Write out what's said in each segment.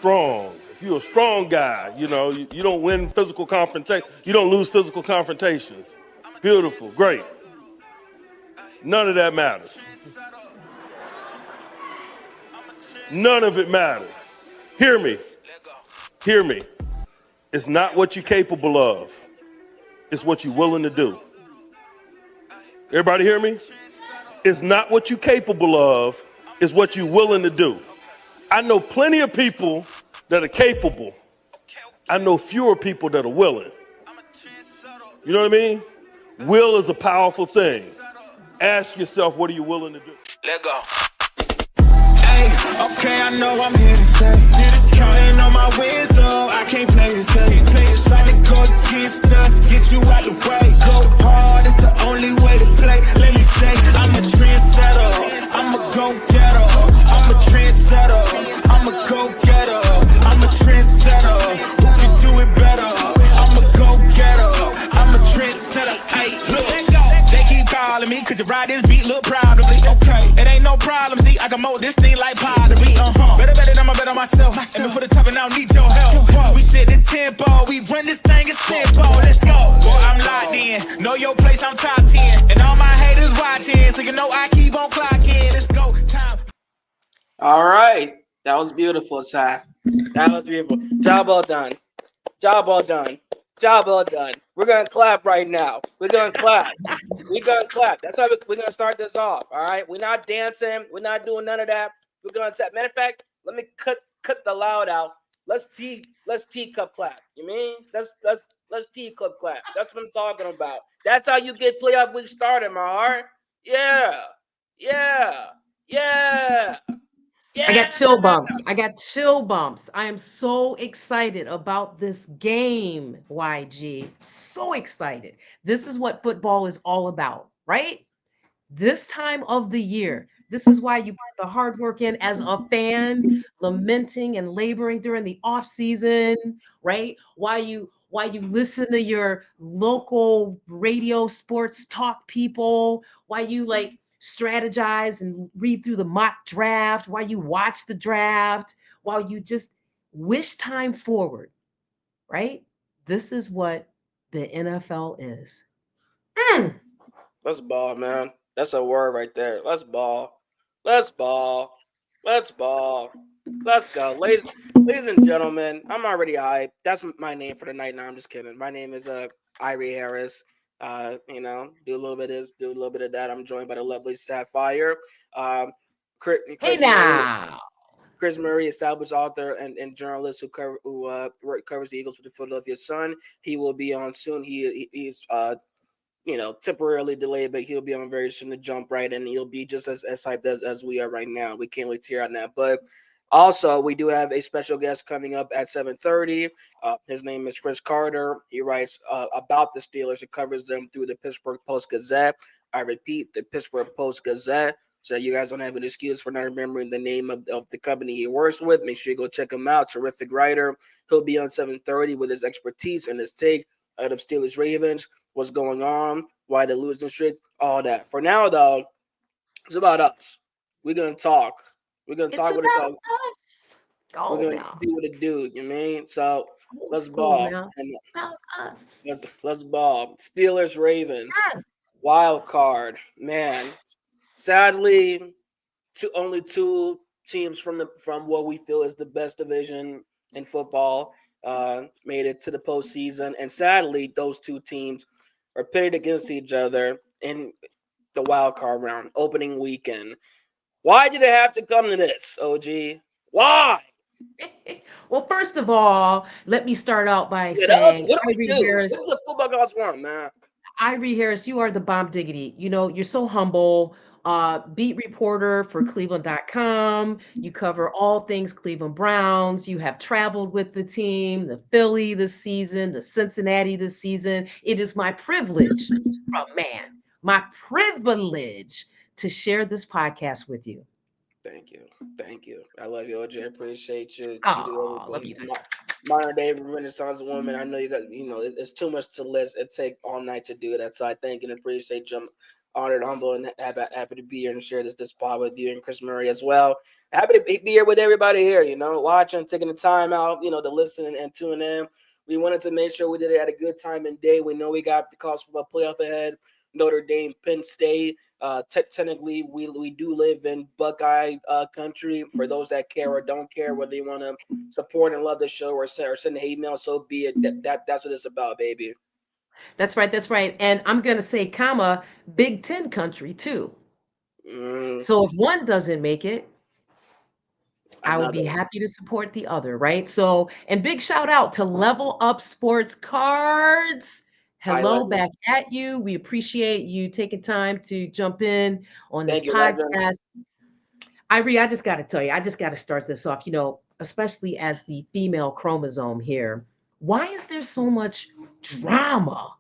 strong. If you're a strong guy, you don't win physical confrontation. You don't lose physical confrontations. Beautiful, great. None of that matters. None of it matters. Hear me. Hear me. It's not what you're capable of. It's what you're willing to do. Everybody hear me? It's not what you're capable of. It's what you're willing to do. I know plenty of people that are capable. I know fewer people that are willing. You know what I mean? Will is a powerful thing. Ask yourself, what are you willing to do? Let go. Hey, okay, I know I'm here to stay. Counting on my wins, though, I can't play this game. Try to go against us, get you out the way. Go hard, it's the only way to play. Let me say, I'm a trendsetter. I'm a go-getter. I'm a trendsetter. I'm a go-getter. I'm a trendsetter. Who can do it better? I'm a go-getter. I'm a trendsetter. Hey, look. They keep calling me, could you ride this beat? Look proudly. Okay, it ain't no problem. See, I can mold this thing like pottery. Better than I'ma bet on myself. And before the top, and I don't need your help. We set the tempo, we run this thing as tempo. Let's go. Boy, I'm locked in. Know your place, I'm top 10. And all my haters watching, so you know I keep on clocking. Let's go. Time. All right. That was beautiful, Saf. That was beautiful. Job well done. Job well done. Job well done. We're going to clap right now. We're going to clap. We're going to clap. That's how we're going to start this off. All right. We're not dancing. We're not doing none of that. We're going to tap. Matter of fact, let me cut the loud out. Let's teacup clap. You mean? Let's teacup clap. That's what I'm talking about. That's how you get playoff week started, my heart. Yeah. I got chill bumps. I am so excited about this game, YG. So excited. This is what football is all about, right? This time of the year. This is why you put the hard work in as a fan, lamenting and laboring during the off season, right? Why you listen to your local radio sports talk people, why you like strategize and read through the mock draft, why you watch the draft, while you just wish time forward, right? This is what the NFL is. Let's ball, man. That's a word right there. Let's ball. Let's ball. Let's ball. Let's go. Ladies and gentlemen, I'm already hyped. That's my name for the night. No, I'm just kidding. My name is Irie Harris. Do a little bit of this, do a little bit of that. I'm joined by the lovely Sapphire. Chris Murray, established author and journalist who covers the Eagles with the Philadelphia Sun. He will be on soon. He's temporarily delayed, but he'll be on very soon to jump right, and he'll be just as hyped as we are right now. We can't wait to hear on that. But also, we do have a special guest coming up at 7:30. His name is Chris Carter. He writes about the Steelers. He covers them through the Pittsburgh Post-Gazette. I repeat, the Pittsburgh Post-Gazette. So you guys don't have an excuse for not remembering the name of the company he works with. Make sure you go check him out. Terrific writer. He'll be on 7:30 with his expertise and his take out of Steelers Ravens, what's going on, why they're losing streak, all that. For now, though, it's about us. We're gonna talk. We're gonna talk what it's all. We're gonna do what it do. You mean? So let's ball. Let's ball. Steelers Ravens wild card. Man, sadly, only two teams from what we feel is the best division in football made it to the postseason, and sadly, those two teams are pitted against each other in the wild card round, opening weekend. Why did it have to come to this, OG? Why? Well, first of all, let me start out by saying, Irie Harris, this is the football gods want, man. Irie Harris, you are the bomb diggity. You're so humble. Beat reporter for Cleveland.com. You cover all things Cleveland Browns. You have traveled with the team, the Philly this season, the Cincinnati this season. It is my privilege, my privilege to share this podcast with you. Thank you. I love you, OJ. I appreciate you. Oh, love you too. Modern day Renaissance woman. I know you got, it's too much to list. It take all night to do that. So I thank and appreciate you. honored, humble, and happy to be here and share this spot with you and Chris Murray as well. Happy to be here with everybody here. Watching, taking the time out, to listen and tune in. We wanted to make sure we did it at a good time and day. We know we got the college football playoff ahead. Notre Dame, Penn State. Technically, we do live in Buckeye country. For those that care or don't care, whether you want to support and love the show or send a hate mail, so be it. That's what it's about, baby. That's right. That's right. And I'm going to say, comma, Big Ten country too. So if one doesn't make it, I will be Another. happy to support the other, right? So, and big shout out to Level Up Sports Cards. I Hello, legend. back at you. We appreciate you taking time to jump in on this Thank you, legend. podcast. Irie, I just got to tell you, I just got to start this off, especially as the female chromosome here. Why is there so much drama?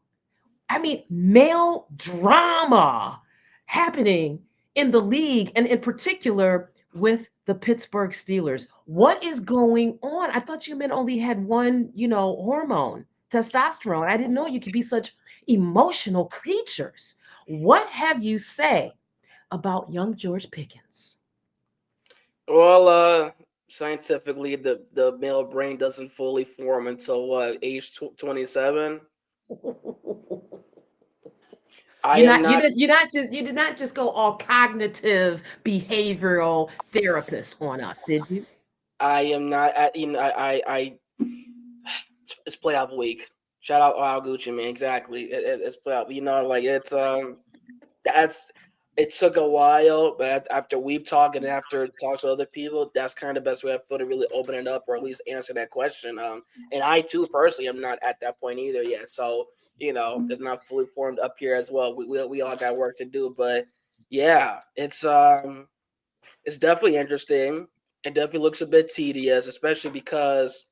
I mean, male drama happening in the league and in particular with the Pittsburgh Steelers. What is going on? I thought you men only had one, hormone, testosterone. I didn't know you could be such emotional creatures. What have you say about young George Pickens? Well, scientifically, the male brain doesn't fully form until what age 27. I You're am not, not. you did not just go all cognitive behavioral therapist on us, did you? I am not. It's playoff week. Shout out Al Gucci, man. Exactly. It's playoff. Like that's. It took a while, but after we've talked and after talked to other people, that's kind of the best way I feel to really open it up or at least answer that question. And I too personally am not at that point either yet. So it's not fully formed up here as well. We all got work to do, but yeah, it's definitely interesting. It definitely looks a bit tedious, especially because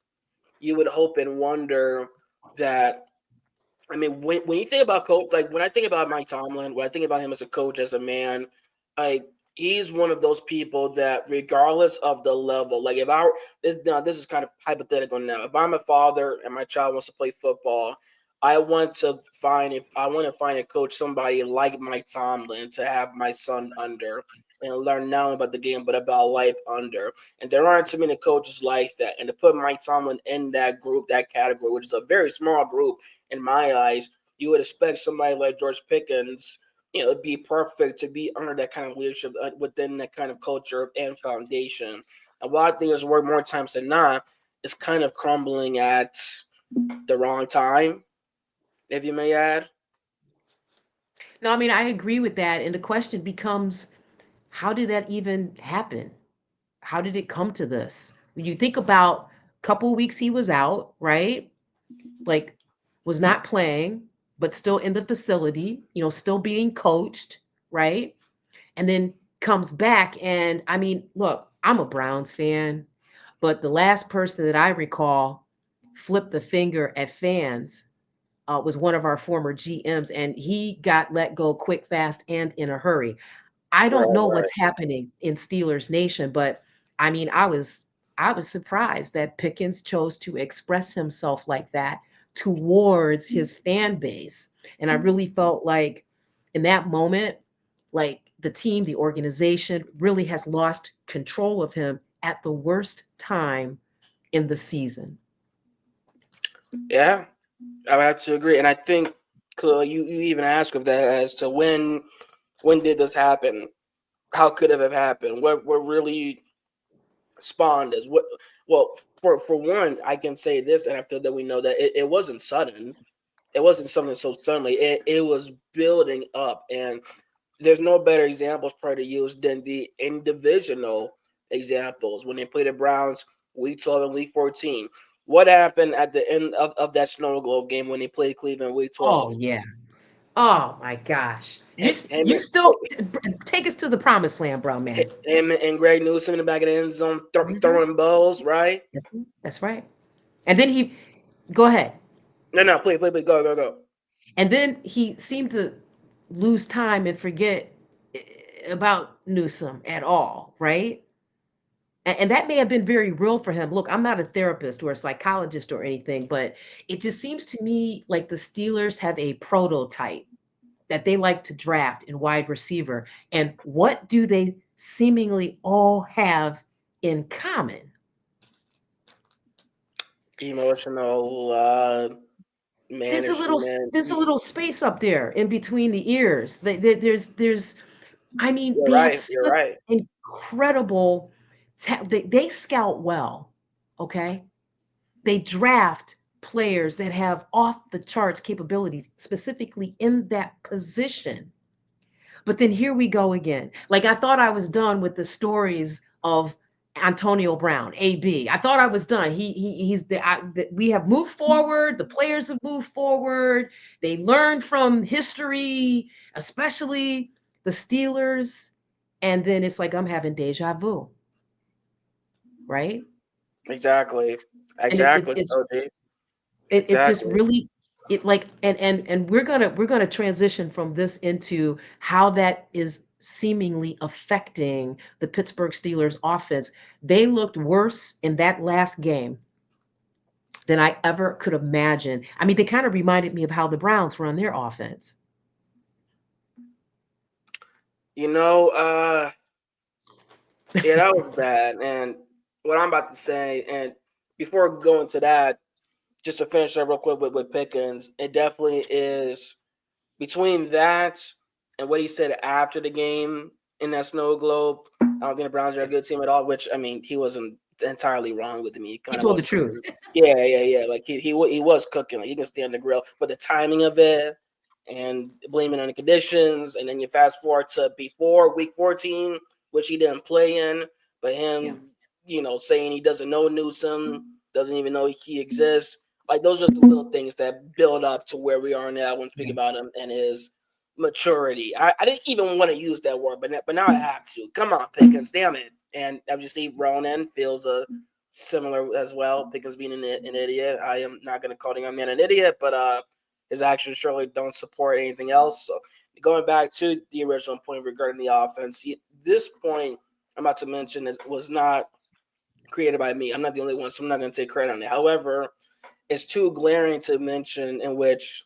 you would hope and wonder that. I mean, when you think about coach, like when I think about Mike Tomlin, when I think about him as a coach, as a man, like he's one of those people that, regardless of the level, like if I now this is kind of hypothetical now. If I'm a father and my child wants to play football, I want to find a coach, somebody like Mike Tomlin, to have my son under and learn not only about the game but about life under. And there aren't too many coaches like that. And to put Mike Tomlin in that group, that category, which is a very small group in my eyes, you would expect somebody like George Pickens, to be perfect to be under that kind of leadership within that kind of culture and foundation. A lot of things work more times than not. It's kind of crumbling at the wrong time, if you may add. No, I mean, I agree with that. And the question becomes, how did that even happen? How did it come to this? When you think about a couple weeks he was out, right? Like was not playing, but still in the facility, still being coached, right? And then comes back. And I mean, look, I'm a Browns fan, but the last person that I recall flipped the finger at fans was one of our former GMs, and he got let go quick, fast, and in a hurry. I don't know Right, what's happening in Steelers Nation, but I mean, I was surprised that Pickens chose to express himself like that towards his fan base. And I really felt like in that moment, like the team, the organization really has lost control of him at the worst time in the season. yeah, I would have to agree. And I think you even asked of that as to when did this happen? How could it have happened? What really spawned this? What well for one, I can say this, and I feel that we know that it wasn't sudden. It wasn't something so suddenly. It was building up, and there's no better examples probably to use than the individual examples when they played the Browns week 12 and week 14. What happened at the end of that snow globe game when they played Cleveland week 12? Oh yeah. Oh my gosh. You Him, you still take us to the promised land, bro, man. him and Greg Newsom in the back of the end zone Mhm. throwing balls, right? That's right. And then he go ahead. No, play, go. And then he seemed to lose time and forget about Newsom at all, right? And that may have been very real for him. Look, I'm not a therapist or a psychologist or anything, but it just seems to me like the Steelers have a prototype that they like to draft in wide receiver. And what do they seemingly all have in common? Emotional There's a little management. there's a little space up there in between the ears. There's I mean, You're they have right. You're such right. incredible they scout well, okay? They draft players that have off the charts capabilities specifically in that position. But then here we go again. Like I thought I was done with the stories of Antonio Brown, AB. I thought I was done. We have moved forward. The players have moved forward. They learned from history, especially the Steelers. And then it's like I'm having deja vu, right? Exactly. And Exactly. OG. it just Exactly. really it like and we're gonna transition from this into how that is seemingly affecting the Pittsburgh Steelers offense. They looked worse in that last game than I ever could imagine. I mean, they kind of reminded me of how the Browns run their offense. You know, yeah, that was bad. And what I'm about to say, and before going to that, just to finish up real quick with Pickens, it definitely is between that and what he said after the game in that snow globe. I don't think the Browns are a good team at all. Which I mean, he wasn't entirely wrong with me. He He kind of told the was truth. cooking. Yeah. Like he was cooking. Like he can stand the grill, but the timing of it and blaming on the conditions, and then you fast forward to before week 14, which he didn't play in, but Yeah. him, saying he doesn't know Newsom, doesn't even know he exists. Like those are the little things that build up to where we are now when speaking about him and his maturity. I didn't even want to use that word, but now I have to. Come on, Pickens, damn it. And obviously Ronan feels similar as well. Pickens being an idiot. I am not going to call him an idiot, but his actions surely don't support anything else. So going back to the original point regarding the offense, this point I'm about to mention was not created by me. I'm not the only one, so I'm not going to take credit on it. However, it's too glaring to mention in which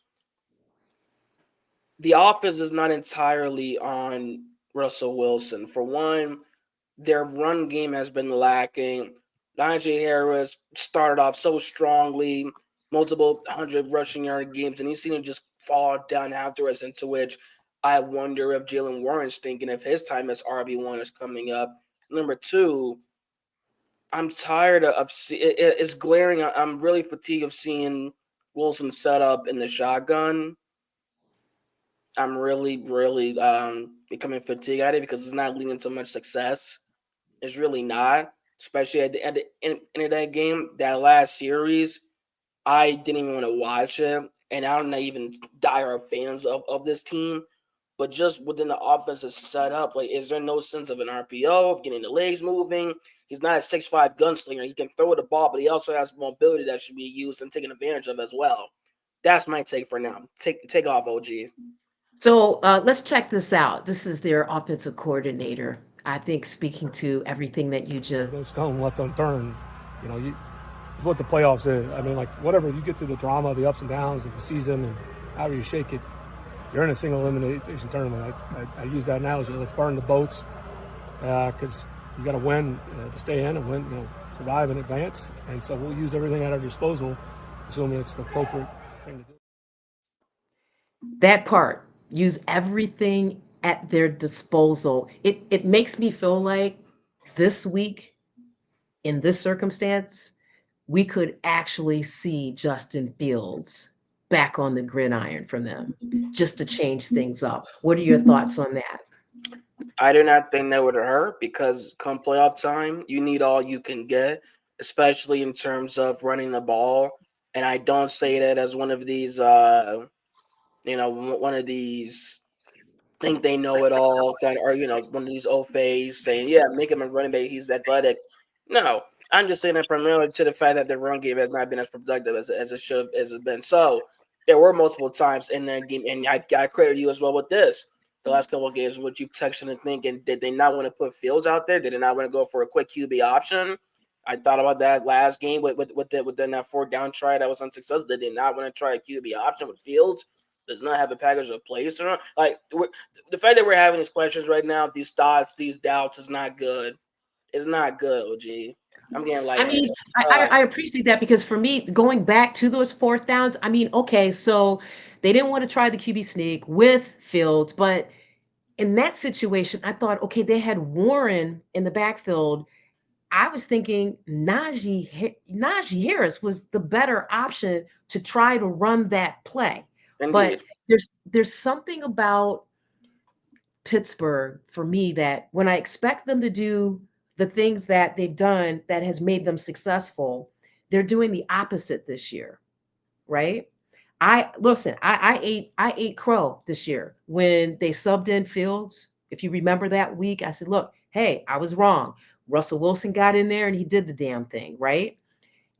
the offense is not entirely on Russell Wilson. For one, their run game has been lacking. Najee Harris started off so strongly, multiple 100 rushing yard games, and he's seen him just fall down afterwards, into which I wonder if Jalen Warren's thinking if his time as RB1 is coming up. Number two, I'm tired of it's glaring. I'm really fatigued of seeing Wilson set up in the shotgun. I'm really becoming fatigued at it because it's not leading to much success. It's really not, especially at the end of that game, that last series. I didn't even want to watch it, and I'm not even diehard fans of this team. But just within the offensive setup, like, is there no sense of an RPO, of getting the legs moving? He's not a 6'5" gunslinger. He can throw the ball, but he also has mobility that should be used and taken advantage of as well. That's my take for now. Take off, OG. So let's check this out. This is their offensive coordinator. I think speaking to everything that you just No stone left unturned. It's what the playoffs is. I mean, like, whatever, you get through the drama, the ups and downs of the season, and however you shake it, you're in a single elimination tournament. I use that analogy. Let's burn the boats because you got to win to stay in and win, survive and advance. And so we'll use everything at our disposal, assuming it's the appropriate thing to do. that part, use everything at their disposal. It makes me feel like this week in this circumstance, we could actually see Justin Fields back on the gridiron from them just to change things up. What are your thoughts on that? I do not think that would hurt because come playoff time, you need all you can get, especially in terms of running the ball. And I don't say that as one of these, one of these think they know it all kind of, or one of these old phase saying, yeah, make him a running back, he's athletic. No, I'm just saying that primarily to the fact that the run game has not been as productive as it should as it's been. So there were multiple times in that game, and I credit you as well with this. The last couple of games, which you texted and thinking, did they not want to put Fields out there? Did they not want to go for a quick QB option? I thought about that last game within that fourth down try that was unsuccessful. Did they not want to try a QB option with Fields? does not have a package of plays to run. Like the fact that we're having these questions right now, these thoughts, these doubts is not good. It's not good, OG. I'm getting I mean, lightheaded. I appreciate that because for me, going back to those fourth downs, I mean, okay, so they didn't want to try the QB sneak with Fields, but in that situation, I thought, okay, they had Warren in the backfield. I was thinking Najee Harris was the better option to try to run that play. But Indeed. there's something about Pittsburgh for me that when I expect them to do the things that they've done that has made them successful, they're doing the opposite this year, right? I listen, I ate crow this year when they subbed in Fields. If you remember that week, I said, look, hey, I was wrong. Russell Wilson got in there and he did the damn thing, right?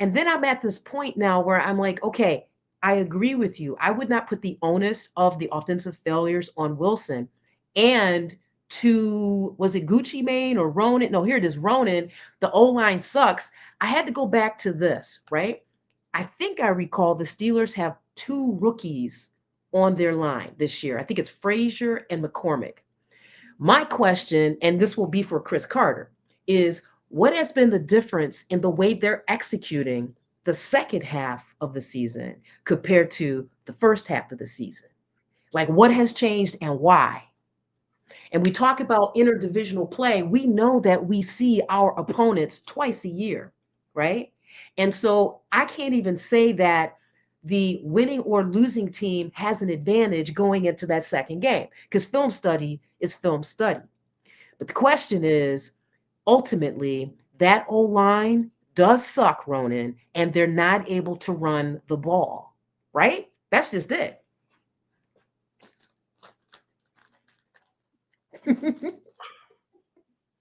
And then I'm at this point now where I'm like, okay, I agree with you. I would not put the onus of the offensive failures on Wilson. And to, was it Gucci Mane or Ronan? No, here it is, Ronan. The O line sucks. I had to go back to this, right? I think I recall the Steelers have two rookies on their line this year. I think it's Frazier and McCormick. My question, and this will be for Chris Carter, is what has been the difference in the way they're executing the second half of the season compared to the first half of the season? Like, what has changed and why? And we talk about interdivisional play. We know that we see our opponents twice a year, right? And so I can't even say that the winning or losing team has an advantage going into that second game because film study is film study. But the question is ultimately, that O line does suck, Ronan, and they're not able to run the ball, right? That's just it.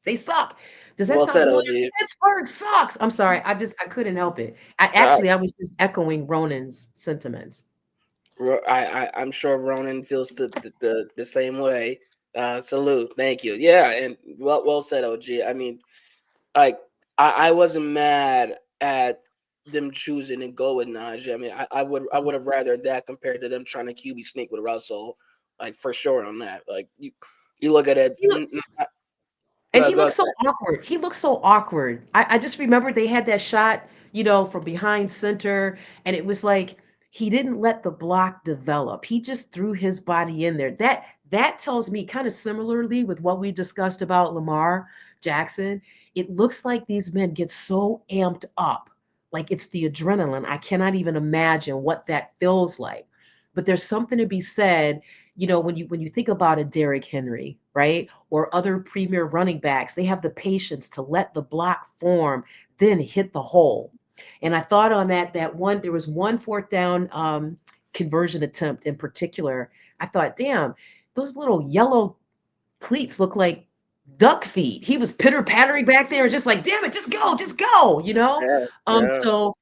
They suck. Does that Well sound said, familiar? OG. Pittsburgh sucks. I'm sorry. I couldn't help it. I was just echoing Ronan's sentiments. I'm sure Ronan feels the same way. Salute, thank you. Yeah, and well said, OG. I mean, like I wasn't mad at them choosing to go with Najee. I mean, I would have rather that compared to them trying to QB sneak with Russell, like for sure on that. Like you look at it. He look, and Go, he go looks so awkward. He looks so awkward. I just remember they had that shot, from behind center, and it was like he didn't let the block develop. He just threw his body in there. That tells me kind of similarly with what we discussed about Lamar Jackson. It looks like these men get so amped up, like it's the adrenaline. I cannot even imagine what that feels like. But there's something to be said, when you think about a Derrick Henry, right? Or other premier running backs, they have the patience to let the block form, then hit the hole. And I thought on that one, there was one fourth down conversion attempt in particular. I thought, damn, those little yellow cleats look like duck feet. He was pitter pattering back there, just like, damn it, just go. Yeah, yeah. So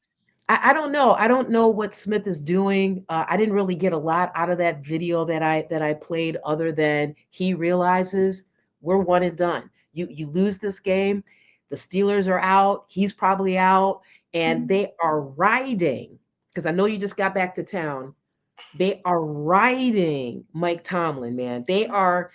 I don't know. I don't know what Smith is doing. I didn't really get a lot out of that video that I played, other than he realizes we're one and done. You lose this game, the Steelers are out. He's probably out, and they are riding because I know you just got back to town. They are riding Mike Tomlin, man. They are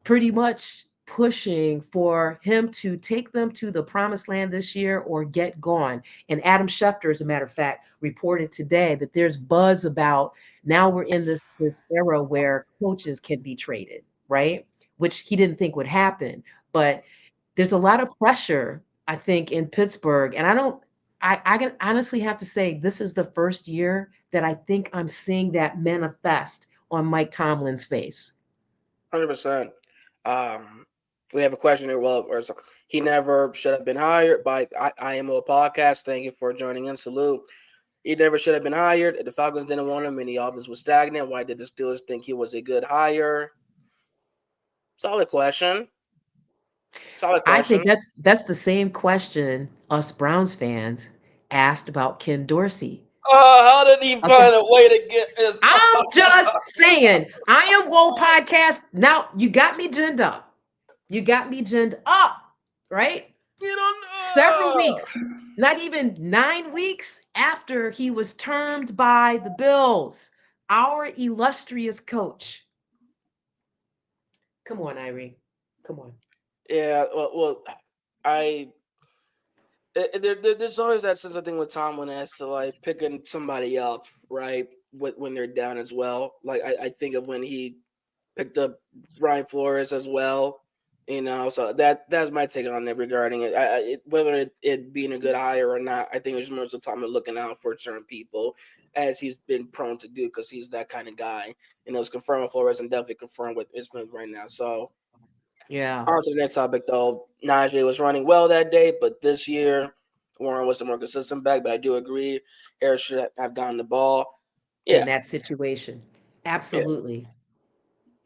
pretty much pushing for him to take them to the promised land this year or get gone. And Adam Schefter, as a matter of fact, reported today that there's buzz about now we're in this era where coaches can be traded, right? Which he didn't think would happen. But there's a lot of pressure, I think, in Pittsburgh. And I can honestly have to say this is the first year that I think I'm seeing that manifest on Mike Tomlin's face. 100%. We have a question here. Well, he never should have been hired by IMO podcast. Thank you for joining in. Salute. He never should have been hired. The Falcons didn't want him, and the offense was stagnant. Why did the Steelers think he was a good hire? Solid question. I think that's the same question us Browns fans asked about Ken Dorsey. How did he Okay. find a way to get his? I'm just saying, I am woke podcast. Now you got me ginned up. You got me ginned up, right? You don't know. Several weeks, not even 9 weeks after he was termed by the Bills. Our illustrious coach. Come on, Irene. Come on. Yeah, well, I there's always that sense of thing with Tomlin as to like picking somebody up, right? When they're down as well. Like I think of when he picked up Brian Flores as well. So that's my take on it regarding it. Whether it being a good hire or not, I think it's more so Tomlin looking out for certain people, as he's been prone to do because he's that kind of guy. It's confirmed with Flores and definitely confirmed with Smith right now. So Yeah. on to the next topic, though. Najee was running well that day, but this year, Warren was a more consistent back. But I do agree, Harris should have gotten the ball. In Yeah, that situation. yeah, Absolutely.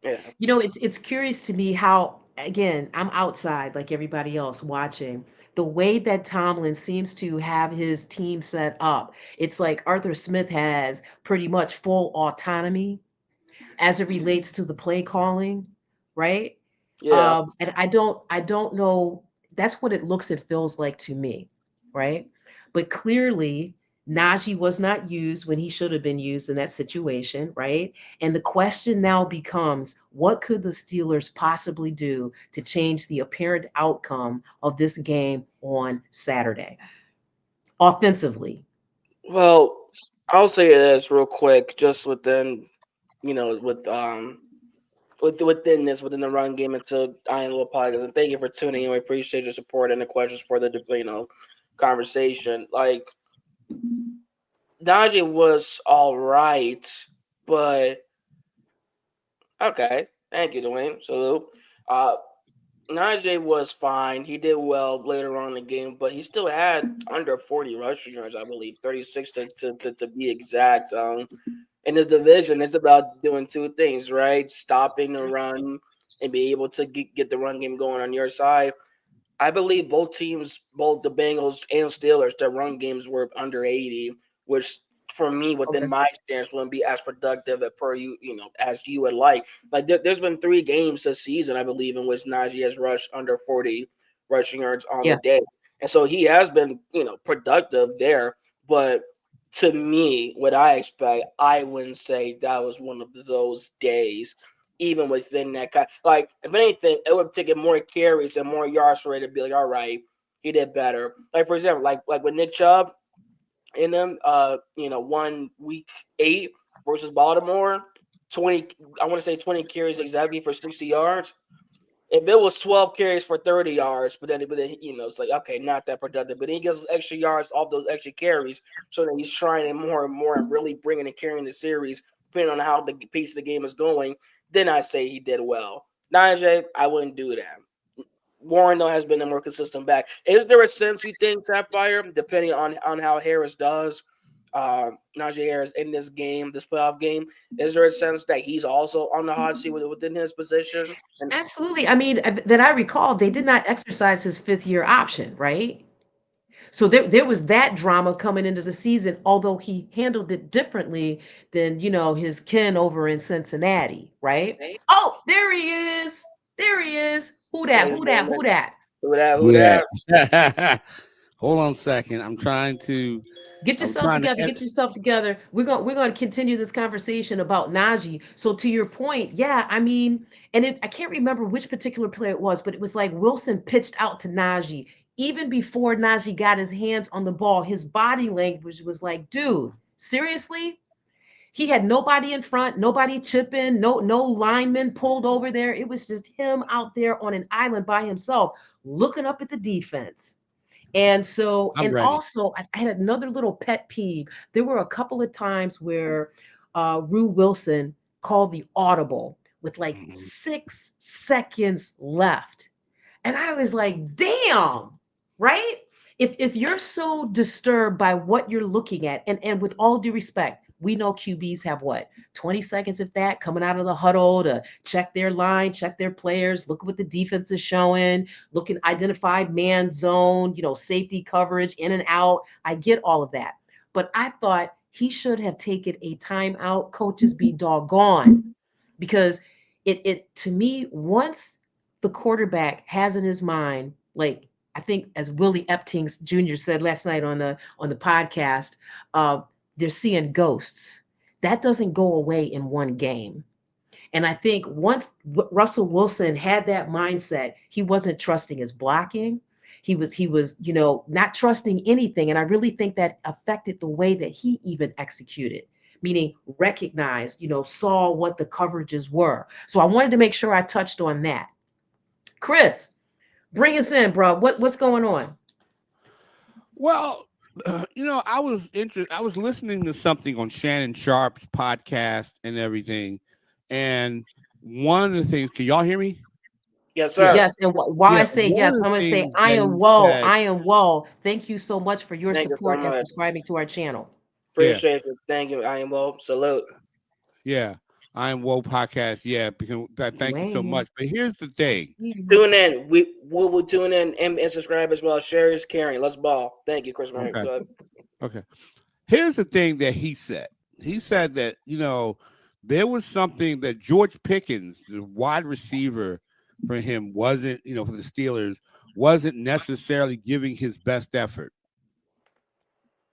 yeah, It's curious to me how, again, I'm outside like everybody else watching. The way that Tomlin seems to have his team set up, it's like Arthur Smith has pretty much full autonomy as it relates to the play calling, right? yeah. And I don't know. That's what it looks and feels like to me, right? But clearly, Najee was not used when he should have been used in that situation, right? And the question now becomes, what could the Steelers possibly do to change the apparent outcome of this game on Saturday offensively? Well, I'll say this real quick, just within, within the run game until I am a little podcast. And thank you for tuning in. We appreciate your support and the questions for the conversation. Like Najee was all right, but okay. Thank you, Dwayne. Salute. Uh, Najee was fine. He did well later on in the game, but he still had under 40 rushing yards, I believe, 36 to be exact. In this division, it's about doing two things, right? Stopping the run and be able to get the run game going on your side. I believe both teams, both the Bengals and Steelers, their run games were under 80, which for me, within Okay. my stance, wouldn't be as productive at per as you would like. Like there's been 3 games this season, I believe, in which Najee has rushed under 40 rushing yards on the Yeah. day, and so he has been productive there. But to me, what I expect, I wouldn't say that was one of those days even within that kind. Like, if anything, it would take it more carries and more yards for it to be like, all right, he did better. Like for example, like with Nick Chubb in them, 1 week 8 versus Baltimore, 20. I want to say 20 carries exactly for 60 yards. If it was 12 carries for 30 yards, but then it's like okay, not that productive. But then he gets extra yards off those extra carries, so that he's trying it more and more and really bringing and carrying the series, depending on how the piece of the game is going. Then I say he did well. Najee, I wouldn't do that. Warren though has been a more consistent back. Is there a sense you think Sapphire, depending on how Harris does, Najee Harris in this game, this playoff game, is there a sense that he's also on the hot seat within his position? And Absolutely. I mean, that I recall, they did not exercise his fifth year option, right? So there was that drama coming into the season, although he handled it differently than, his kin over in Cincinnati, right? Oh, there he is. There he is. Who that? James Who that? Who Newman, that? who that? Who Who that? that? Hold on a second. I'm trying to. Get I'm yourself trying to. together. Get yourself together. We're going to continue this conversation about Najee. So to your point, yeah, I mean, and I can't remember which particular play it was, but it was like Wilson pitched out to Najee. Even before Najee got his hands on the ball, his body language was like, dude, seriously? He had nobody in front, nobody chipping, no linemen pulled over there. It was just him out there on an island by himself, looking up at the defense. And so, I'm and ready. also, I had another little pet peeve. There were a couple of times where Rue Wilson called the audible with like Mhm. 6 seconds left. And I was like, damn, right? If you're so disturbed by what you're looking at, and with all due respect, we know QBs have what, 20 seconds, if that, coming out of the huddle to check their line, check their players, look what the defense is showing, look and identify man zone, safety coverage, in and out. I get all of that. But I thought he should have taken a timeout. Coaches be doggone. Because it to me, once the quarterback has in his mind, like I think as Willie Epting Jr. said last night on the podcast, uh, they're seeing ghosts. that doesn't go away in one game. And I think once Russell Wilson had that mindset, he wasn't trusting his blocking. He was, not trusting anything. And I really think that affected the way that he even executed, meaning recognized, saw what the coverages were. So I wanted to make sure I touched on that. Chris, bring us in, bro. What's going on? Well, I was listening to something on Shannon Sharp's podcast and everything. And one of the things, can y'all hear me? Yes, sir. Yes. And while I say yes, I'm going to say, I am woe. Thank you so much for your support and subscribing to our channel. Appreciate it. Thank you. I am woe. Salute. Yeah. I am woe podcast. Yeah. Because thank you so much. But here's the thing. Tune in. We will tune in and subscribe as well. Share is caring. Let's ball. Thank you, Chris. Okay. Here's the thing that he said. He said that, there was something that George Pickens, the wide receiver for him, wasn't, for the Steelers, wasn't necessarily giving his best effort.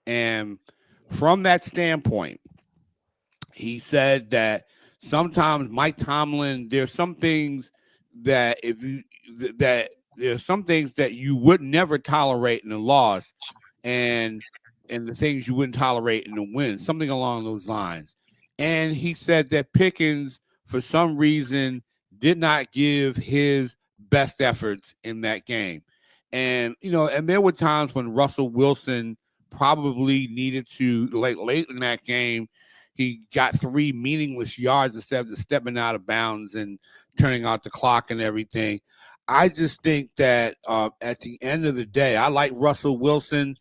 And from that standpoint, he said that sometimes Mike Tomlin, there's some things that there's some things that you would never tolerate in a loss, and the things you wouldn't tolerate in a win, something along those lines. And he said that Pickens, for some reason, did not give his best efforts in that game. And, and there were times when Russell Wilson probably needed to, late in that game, he got 3 meaningless yards instead of just stepping out of bounds and turning out the clock and everything. I just think that at the end of the day, I like Russell Wilson,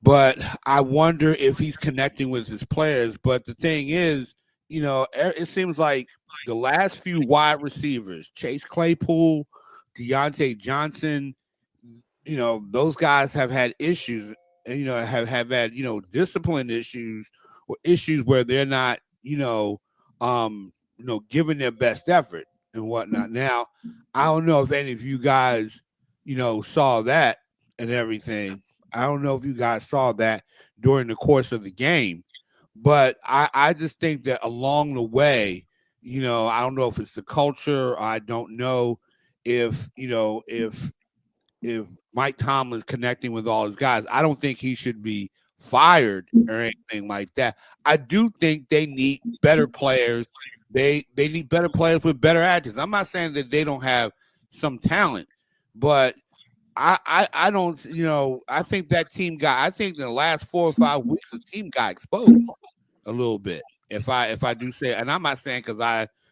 but I wonder if he's connecting with his players. But the thing is, it seems like the last few wide receivers, Chase Claypool, Deontay Johnson, those guys have had issues, have had, discipline issues or issues where they're not, giving their best effort and whatnot. Now, I don't know if any of you guys, saw that and everything. I don't know if you guys saw that during the course of the game, but I just think that along the way, I don't know if it's the culture. I don't know if Mike Tomlin's connecting with all his guys. I don't think he should be fired or anything like that. I do think they need better players. They need better players with better attitudes. I'm not saying that they don't have some talent, but I don't, I think that team I think in the last 4 or 5 weeks, the team got exposed a little bit. If I do say, and I'm not saying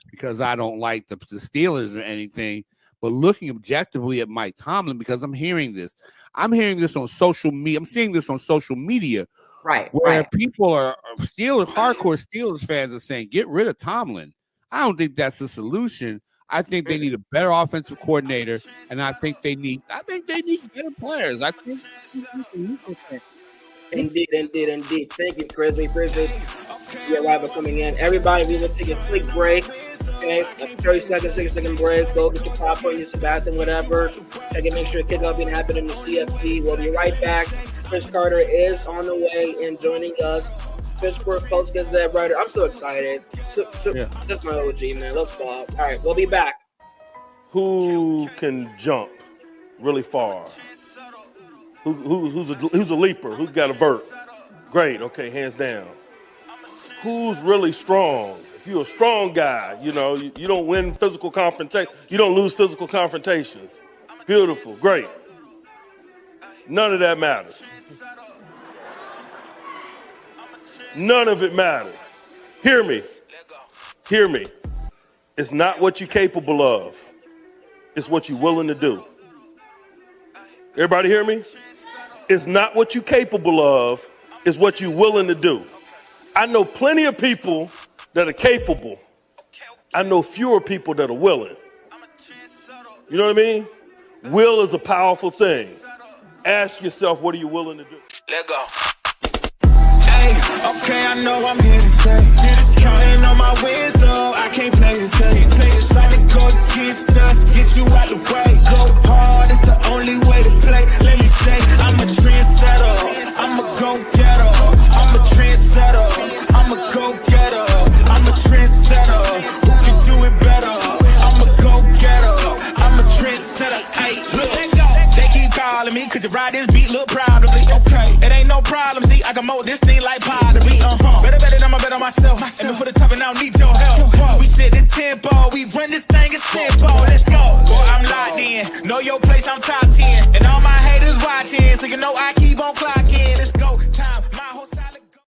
because I don't like the Steelers or anything, but looking objectively at Mike Tomlin, because I'm hearing this on social media. I'm seeing this on social media, where people are hardcore Steelers fans are saying, get rid of Tomlin. I don't think that's the solution. I think they need a better offensive coordinator, and I think they need better players. I think Indeed. Thank you, Chris. We appreciate your arrival coming in. Everybody, we will take a quick break. Okay, a 60-second break. Go get your popcorn, use the bathroom, whatever. Check and make sure kickoff didn't happen in the CFP. We'll be right back. Chris Carter is on the way and joining us. Pittsburgh Post-Gazette writer. I'm so excited. That's my OG, man. Let's go. All right, we'll be back. Who can jump really far? Who's a leaper? Who's got a vert? Great. Okay, hands down. Who's really strong? If you're a strong guy, you don't win physical confrontation. You don't lose physical confrontations. Beautiful. Great. None of that matters. None of it matters. Hear me. It's not what you're capable of. It's what you're willing to do. Everybody hear me? It's not what you're capable of. It's what you're willing to do. I know plenty of people that are capable. I know fewer people that are willing. You know what I mean? Will is a powerful thing. Ask yourself, what are you willing to do? Let go. Okay, I know I'm here to stay. Counting on my wins, though I can't play this game. It's like the go against us, get you out the way. Go hard, it's the only way to play. Let me say, I'm a trendsetter, I'm a go-getter, I'm a trendsetter, I'm a go-getter. promote this thing like pottery. Better than I'ma bet on myself. And before the top, and I don't need your help. We set the tempo, we run this thing as tempo. Let's go. Boy, I'm locked in. Know your place, I'm top 10. And all my haters watching, so you know I keep on clocking. Let's go. Time, my whole style of go.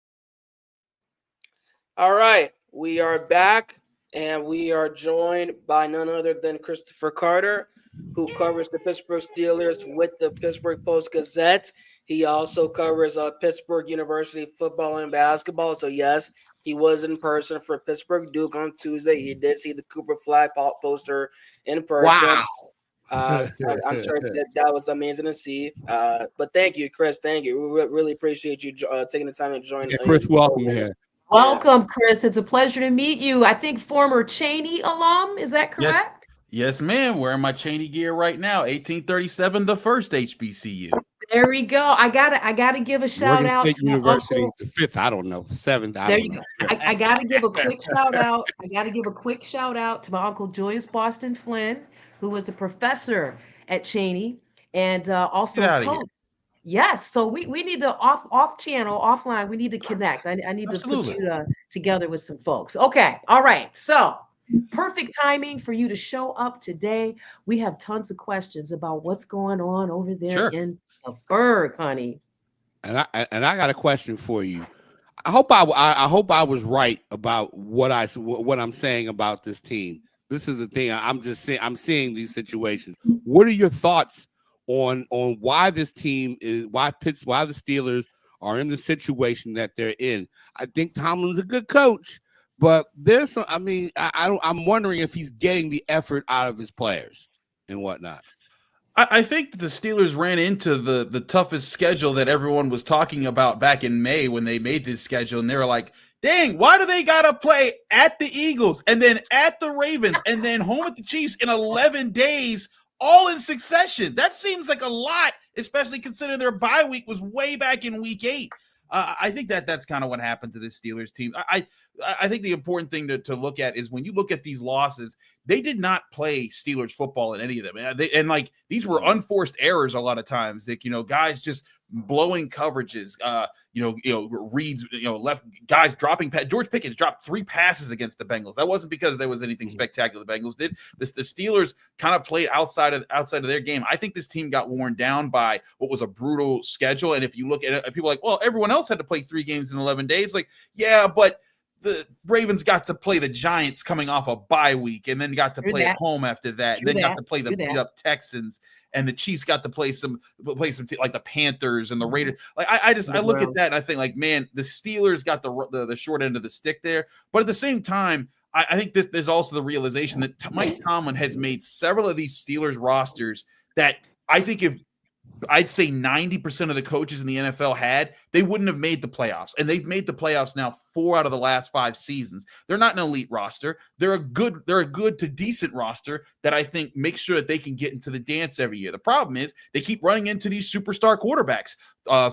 All right, we are back, and we are joined by none other than Christopher Carter, who covers the Pittsburgh Steelers with the Pittsburgh Post-Gazette. He also covers Pittsburgh University football and basketball. So, yes, he was in person for Pittsburgh Duke on Tuesday. He did see the Cooper Flag poster in person. Wow. I'm sure that was amazing to see. But thank you, Chris. Thank you. We really appreciate you taking the time to join. Yeah, Chris, welcome here. Welcome, Chris. It's a pleasure to meet you. I think former Cheney alum. Is that correct? Yes, ma'am. Wearing my Cheney gear right now. 1837, the first HBCU. There we go. I gotta give a shout out State to my University, uncle. the fifth. I don't know, seventh. There you go. I gotta give a quick shout out. I gotta give a quick shout out to my uncle Julius Boston Flynn, who was a professor at Cheney and also Get outta here. coach. Yes, so we need to off channel, offline. We need to connect. I need Absolutely. to put you together with some folks. Okay, all right. So perfect timing for you to show up today. We have tons of questions about what's going on over there Sure. in the Berg, honey. And I got a question for you. I hope I was right about what I'm saying about this team. This is the thing. I'm seeing these situations. What are your thoughts on why this team is why the Steelers are in the situation that they're in? I think Tomlin's a good coach, but there's some, I'm wondering if he's getting the effort out of his players and whatnot. I think the Steelers ran into the toughest schedule that everyone was talking about back in May when they made this schedule, and they were like, dang, why do they got to play at the Eagles and then at the Ravens and then home at the Chiefs in 11 days, all in succession? That seems like a lot, especially considering their bye week was way back in week 8. I think that's kind of what happened to this Steelers team. I think the important thing to look at is when you look at these losses, they did not play Steelers football in any of them. And these were unforced errors a lot of times. Like, guys just blowing coverages, reads, left guys dropping. George Pickens dropped 3 passes against the Bengals. That wasn't because there was anything spectacular the Bengals did. The Steelers kind of played outside of their game. I think this team got worn down by what was a brutal schedule. And if you look at it, people are like, well, everyone else had to play 3 games in 11 days. Like, yeah, but the Ravens got to play the Giants coming off a bye week and then got to play at home after that. And then got to play the beat up Texans, and the Chiefs got to play some like the Panthers and the Raiders. Like I look at that and I think, like, man, the Steelers got the short end of the stick there. But at the same time, I think there's also the realization that Mike Tomlin has made several of these Steelers rosters that I think if I'd say 90% of the coaches in the NFL they wouldn't have made the playoffs. And they've made the playoffs now 4 out of the last 5 seasons. They're not an elite roster. They're a good to decent roster that I think makes sure that they can get into the dance every year. The problem is they keep running into these superstar quarterbacks.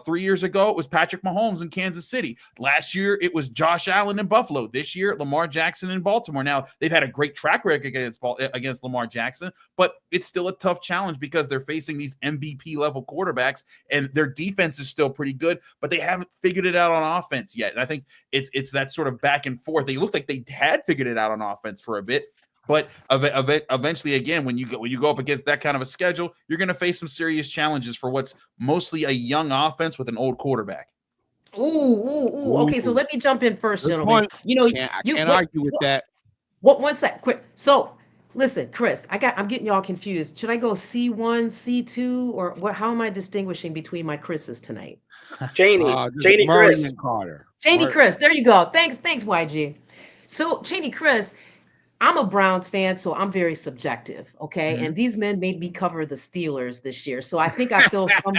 3 years ago, it was Patrick Mahomes in Kansas City. Last year, it was Josh Allen in Buffalo. This year, Lamar Jackson in Baltimore. Now, they've had a great track record against Lamar Jackson, but it's still a tough challenge because they're facing these MVP-level quarterbacks, and their defense is still pretty good, but they haven't figured it out on offense yet. And I think it's that sort of back and forth. They looked like they had figured it out on offense for a bit, but eventually, again, when you go up against that kind of a schedule, you're going to face some serious challenges for what's mostly a young offense with an old quarterback. Ooh. Okay, so let me jump in first, gentlemen. I can't argue with that. One sec, quick. So listen, Chris, I'm getting y'all confused. Should I go C1, C2, or what? How am I distinguishing between my Chris's tonight? Cheney Murray Chris. and Carter. Cheney Chris, there you go. Thanks, YG. So Cheney Chris, I'm a Browns fan, so I'm very subjective, okay? Mm-hmm. And these men made me cover the Steelers this year, so I think I feel some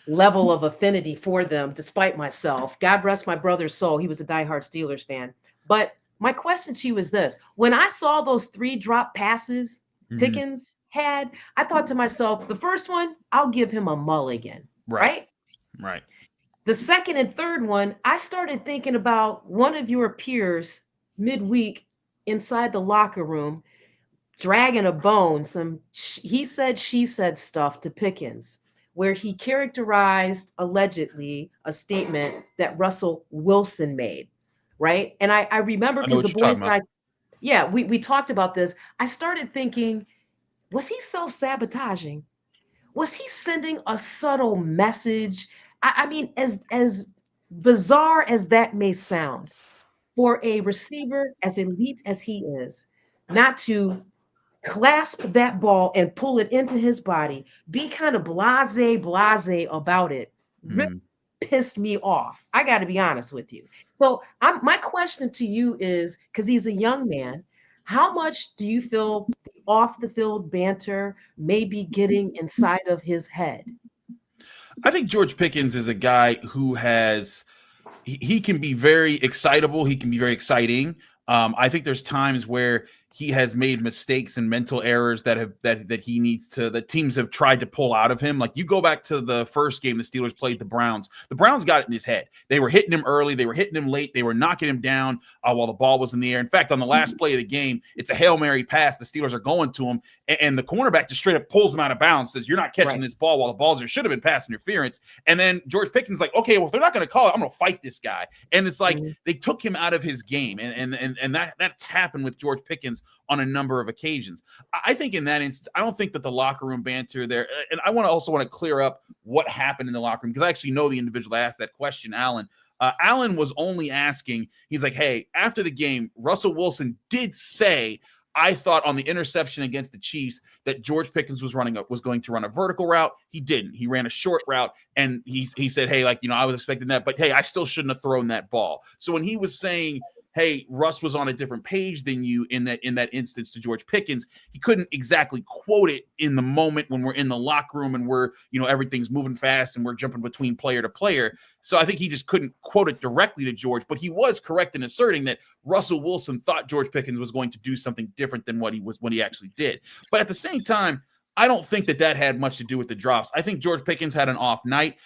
level of affinity for them, despite myself. God rest my brother's soul. He was a diehard Steelers fan. But my question to you is this. When I saw those 3 drop passes Pickens had, I thought to myself, the first one, I'll give him a mulligan, right? Right. The second and third one, I started thinking about one of your peers midweek inside the locker room, dragging a bone, some he said, she said stuff to Pickens. where he characterized allegedly a statement that Russell Wilson made, right? And I remember I know because the what you're boys talking and about. I, yeah, we talked about this. I started thinking, was he self-sabotaging? Was he sending a subtle message? I mean, as bizarre as that may sound, for a receiver as elite as he is, not to clasp that ball and pull it into his body, be kind of blase about it, really Mm. pissed me off. I got to be honest with you. So my question to you is, because he's a young man, how much do you feel the off the field banter may be getting inside of his head? I think George Pickens is a guy who has he can be very excitable. He can be very exciting. I think there's times where he has made mistakes and mental errors that he needs to that teams have tried to pull out of him. Like you go back to the first game the Steelers played the Browns. The Browns got it in his head. They were hitting him early. They were hitting him late. They were knocking him down while the ball was in the air. In fact, on the last play of the game, it's a Hail Mary pass. The Steelers are going to him, and the cornerback just straight up pulls him out of bounds, says, "You're not catching this ball while the ball's there." Should have been pass interference. And then George Pickens like, "Okay, well, if they're not going to call it, I'm going to fight this guy." And it's like they took him out of his game, and that's happened with George Pickens on a number of occasions. I think in that instance, I don't think that the locker room banter there, and I want to clear up what happened in the locker room because I actually know the individual that asked that question, Alan. Alan was only asking, he's like, hey, after the game, Russell Wilson did say, I thought on the interception against the Chiefs that George Pickens was going to run a vertical route. He didn't. He ran a short route, and he said, hey, like, I was expecting that, but hey, I still shouldn't have thrown that ball. So when he was saying, hey, Russ was on a different page than you in that instance to George Pickens, he couldn't exactly quote it in the moment when we're in the locker room and we're, everything's moving fast and we're jumping between player to player. So I think he just couldn't quote it directly to George, but he was correct in asserting that Russell Wilson thought George Pickens was going to do something different than what he actually did. But at the same time, I don't think that had much to do with the drops. I think George Pickens had an off night.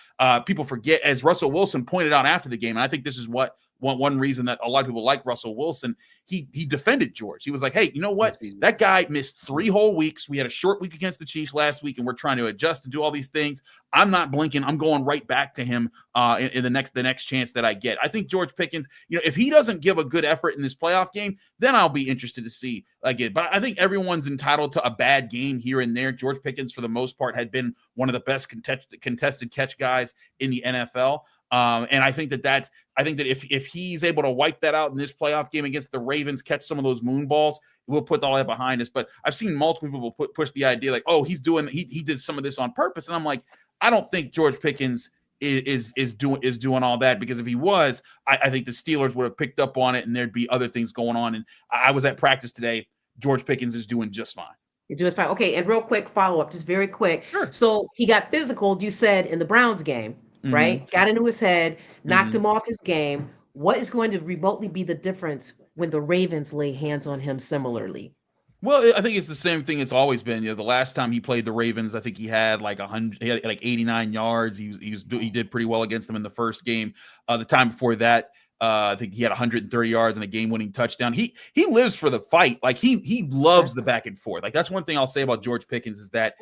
People forget, as Russell Wilson pointed out after the game, and I think this is one reason that a lot of people like Russell Wilson, he defended George. He was like, hey, you know what? That guy missed 3 whole weeks. We had a short week against the Chiefs last week, and we're trying to adjust and do all these things. I'm not blinking. I'm going right back to him in the next chance that I get. I think George Pickens, if he doesn't give a good effort in this playoff game, then I'll be interested to see again. But I think everyone's entitled to a bad game here and there. George Pickens, for the most part, had been one of the best contested catch guys in the NFL. And I think that if he's able to wipe that out in this playoff game against the Ravens, catch some of those moon balls, we'll put all that behind us. But I've seen multiple people push the idea like, oh, he did some of this on purpose. And I'm like, I don't think George Pickens is doing all that, because if he was, I think the Steelers would have picked up on it and there'd be other things going on. And I was at practice today. George Pickens is doing just fine. You do it fine. Okay, and real quick follow-up, just very quick. Sure. So he got physical, you said, in the Browns game, right? Got into his head, knocked him off his game. What is going to remotely be the difference when the Ravens lay hands on him similarly? Well, I think it's the same thing it's always been. The last time he played the Ravens, I think he had like 89 yards. He did pretty well against them in the first game. The time before that, I think he had 130 yards and a game-winning touchdown. He lives for the fight. Like he loves the back and forth. Like that's one thing I'll say about George Pickens is that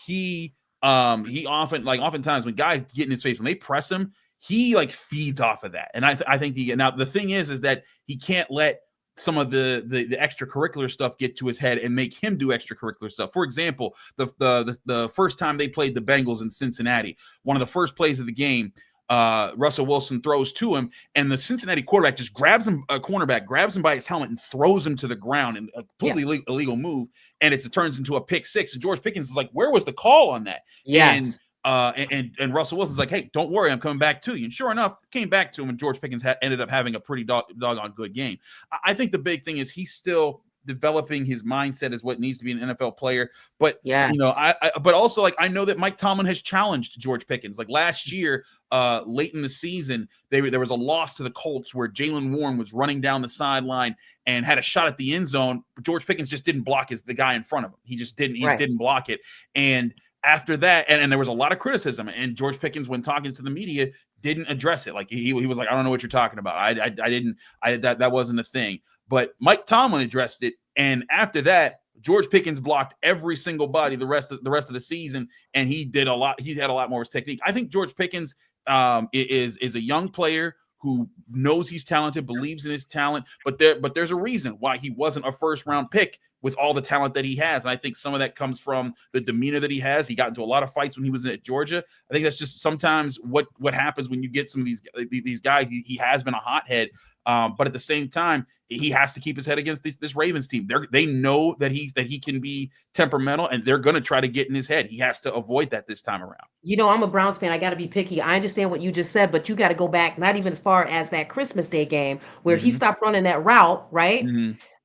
he oftentimes when guys get in his face, when they press him, he like feeds off of that. And I think now the thing is that he can't let some of the extracurricular stuff get to his head and make him do extracurricular stuff. For example, the first time they played the Bengals in Cincinnati, one of the first plays of the game, Russell Wilson throws to him, and the Cincinnati quarterback just cornerback grabs him by his helmet and throws him to the ground in a completely illegal move, and it turns into a pick six. And George Pickens is like, where was the call on that? Yes. And Russell Wilson's like, hey, don't worry, I'm coming back to you. And sure enough, came back to him, and George Pickens ended up having a pretty doggone good game. I think the big thing is he's still developing his mindset as what needs to be an NFL player. But but also like I know that Mike Tomlin has challenged George Pickens. Like last year, late in the season, there was a loss to the Colts where Jaylen Warren was running down the sideline and had a shot at the end zone, but George Pickens just didn't block the guy in front of him. He just didn't block it. And after that, and there was a lot of criticism, and George Pickens, when talking to the media, didn't address it. Like he was like, I don't know what you're talking about. That wasn't a thing. But Mike Tomlin addressed it, and after that, George Pickens blocked every single body the rest of the season, and he did a lot. He had a lot more of his technique. I think George Pickens is a young player who knows he's talented, believes in his talent, but there's a reason why he wasn't a first round pick with all the talent that he has. And I think some of that comes from the demeanor that he has. He got into a lot of fights when he was at Georgia. I think that's just sometimes what happens when you get some of these guys. He has been a hothead, but at the same time, he has to keep his head against this Ravens team. They know that he can be temperamental, and they're going to try to get in his head. He has to avoid that this time around. You know, I'm a Browns fan. I got to be picky. I understand what you just said, but you got to go back, not even as far as that Christmas Day game where he stopped running that route, right?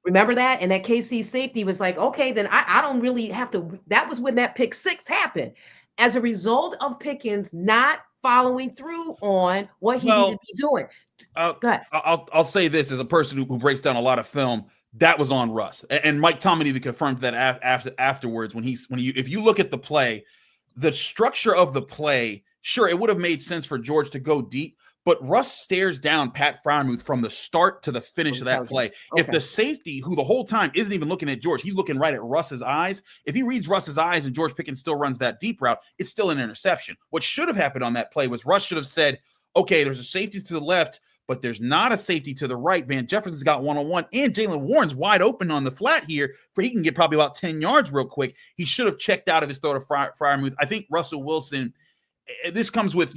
Remember that? And that KC safety was like, okay, then I don't really have to. That was when that pick 6 happened. As a result of Pickens not following through on what he needed to be doing. Go ahead. I'll say this as a person who breaks down a lot of film. That was on Russ, and Mike Tomlin even confirmed that afterwards if you look at the play, the structure of the play, sure, it would have made sense for George to go deep, but Russ stares down Pat Freiermuth from the start to the finish of that play. Okay. If the safety, who the whole time isn't even looking at George, he's looking right at Russ's eyes. If he reads Russ's eyes and George Pickens still runs that deep route, it's still an interception. What should have happened on that play was Russ should have said, okay, there's a safety to the left, but there's not a safety to the right. Van Jefferson's got one-on-one, and Jaylen Warren's wide open on the flat here, where he can get probably about 10 yards real quick. He should have checked out of his throw to Freiermuth. I think Russell Wilson, this comes with,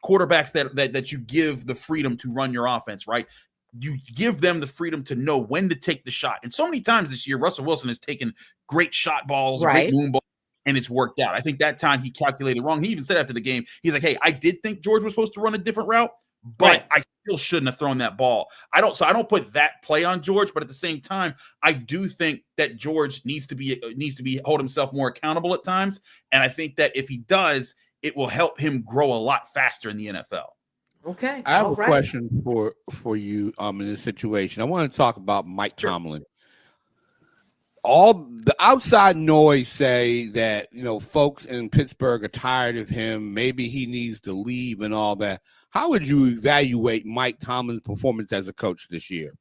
quarterbacks that you give the freedom to run your offense, right? You give them the freedom to know when to take the shot. And so many times this year, Russell Wilson has taken great shot balls, great boom balls, and it's worked out. I think that time he calculated wrong. He even said after the game, he's like, hey, I did think George was supposed to run a different route, but I still shouldn't have thrown that ball. I don't put that play on George, but at the same time, I do think that George needs to hold himself more accountable at times. And I think that if he does, it will help him grow a lot faster in the NFL. Okay. I have a question for you in this situation. I want to talk about Mike Tomlin. All the outside noise say that, folks in Pittsburgh are tired of him. Maybe he needs to leave and all that. How would you evaluate Mike Tomlin's performance as a coach this year?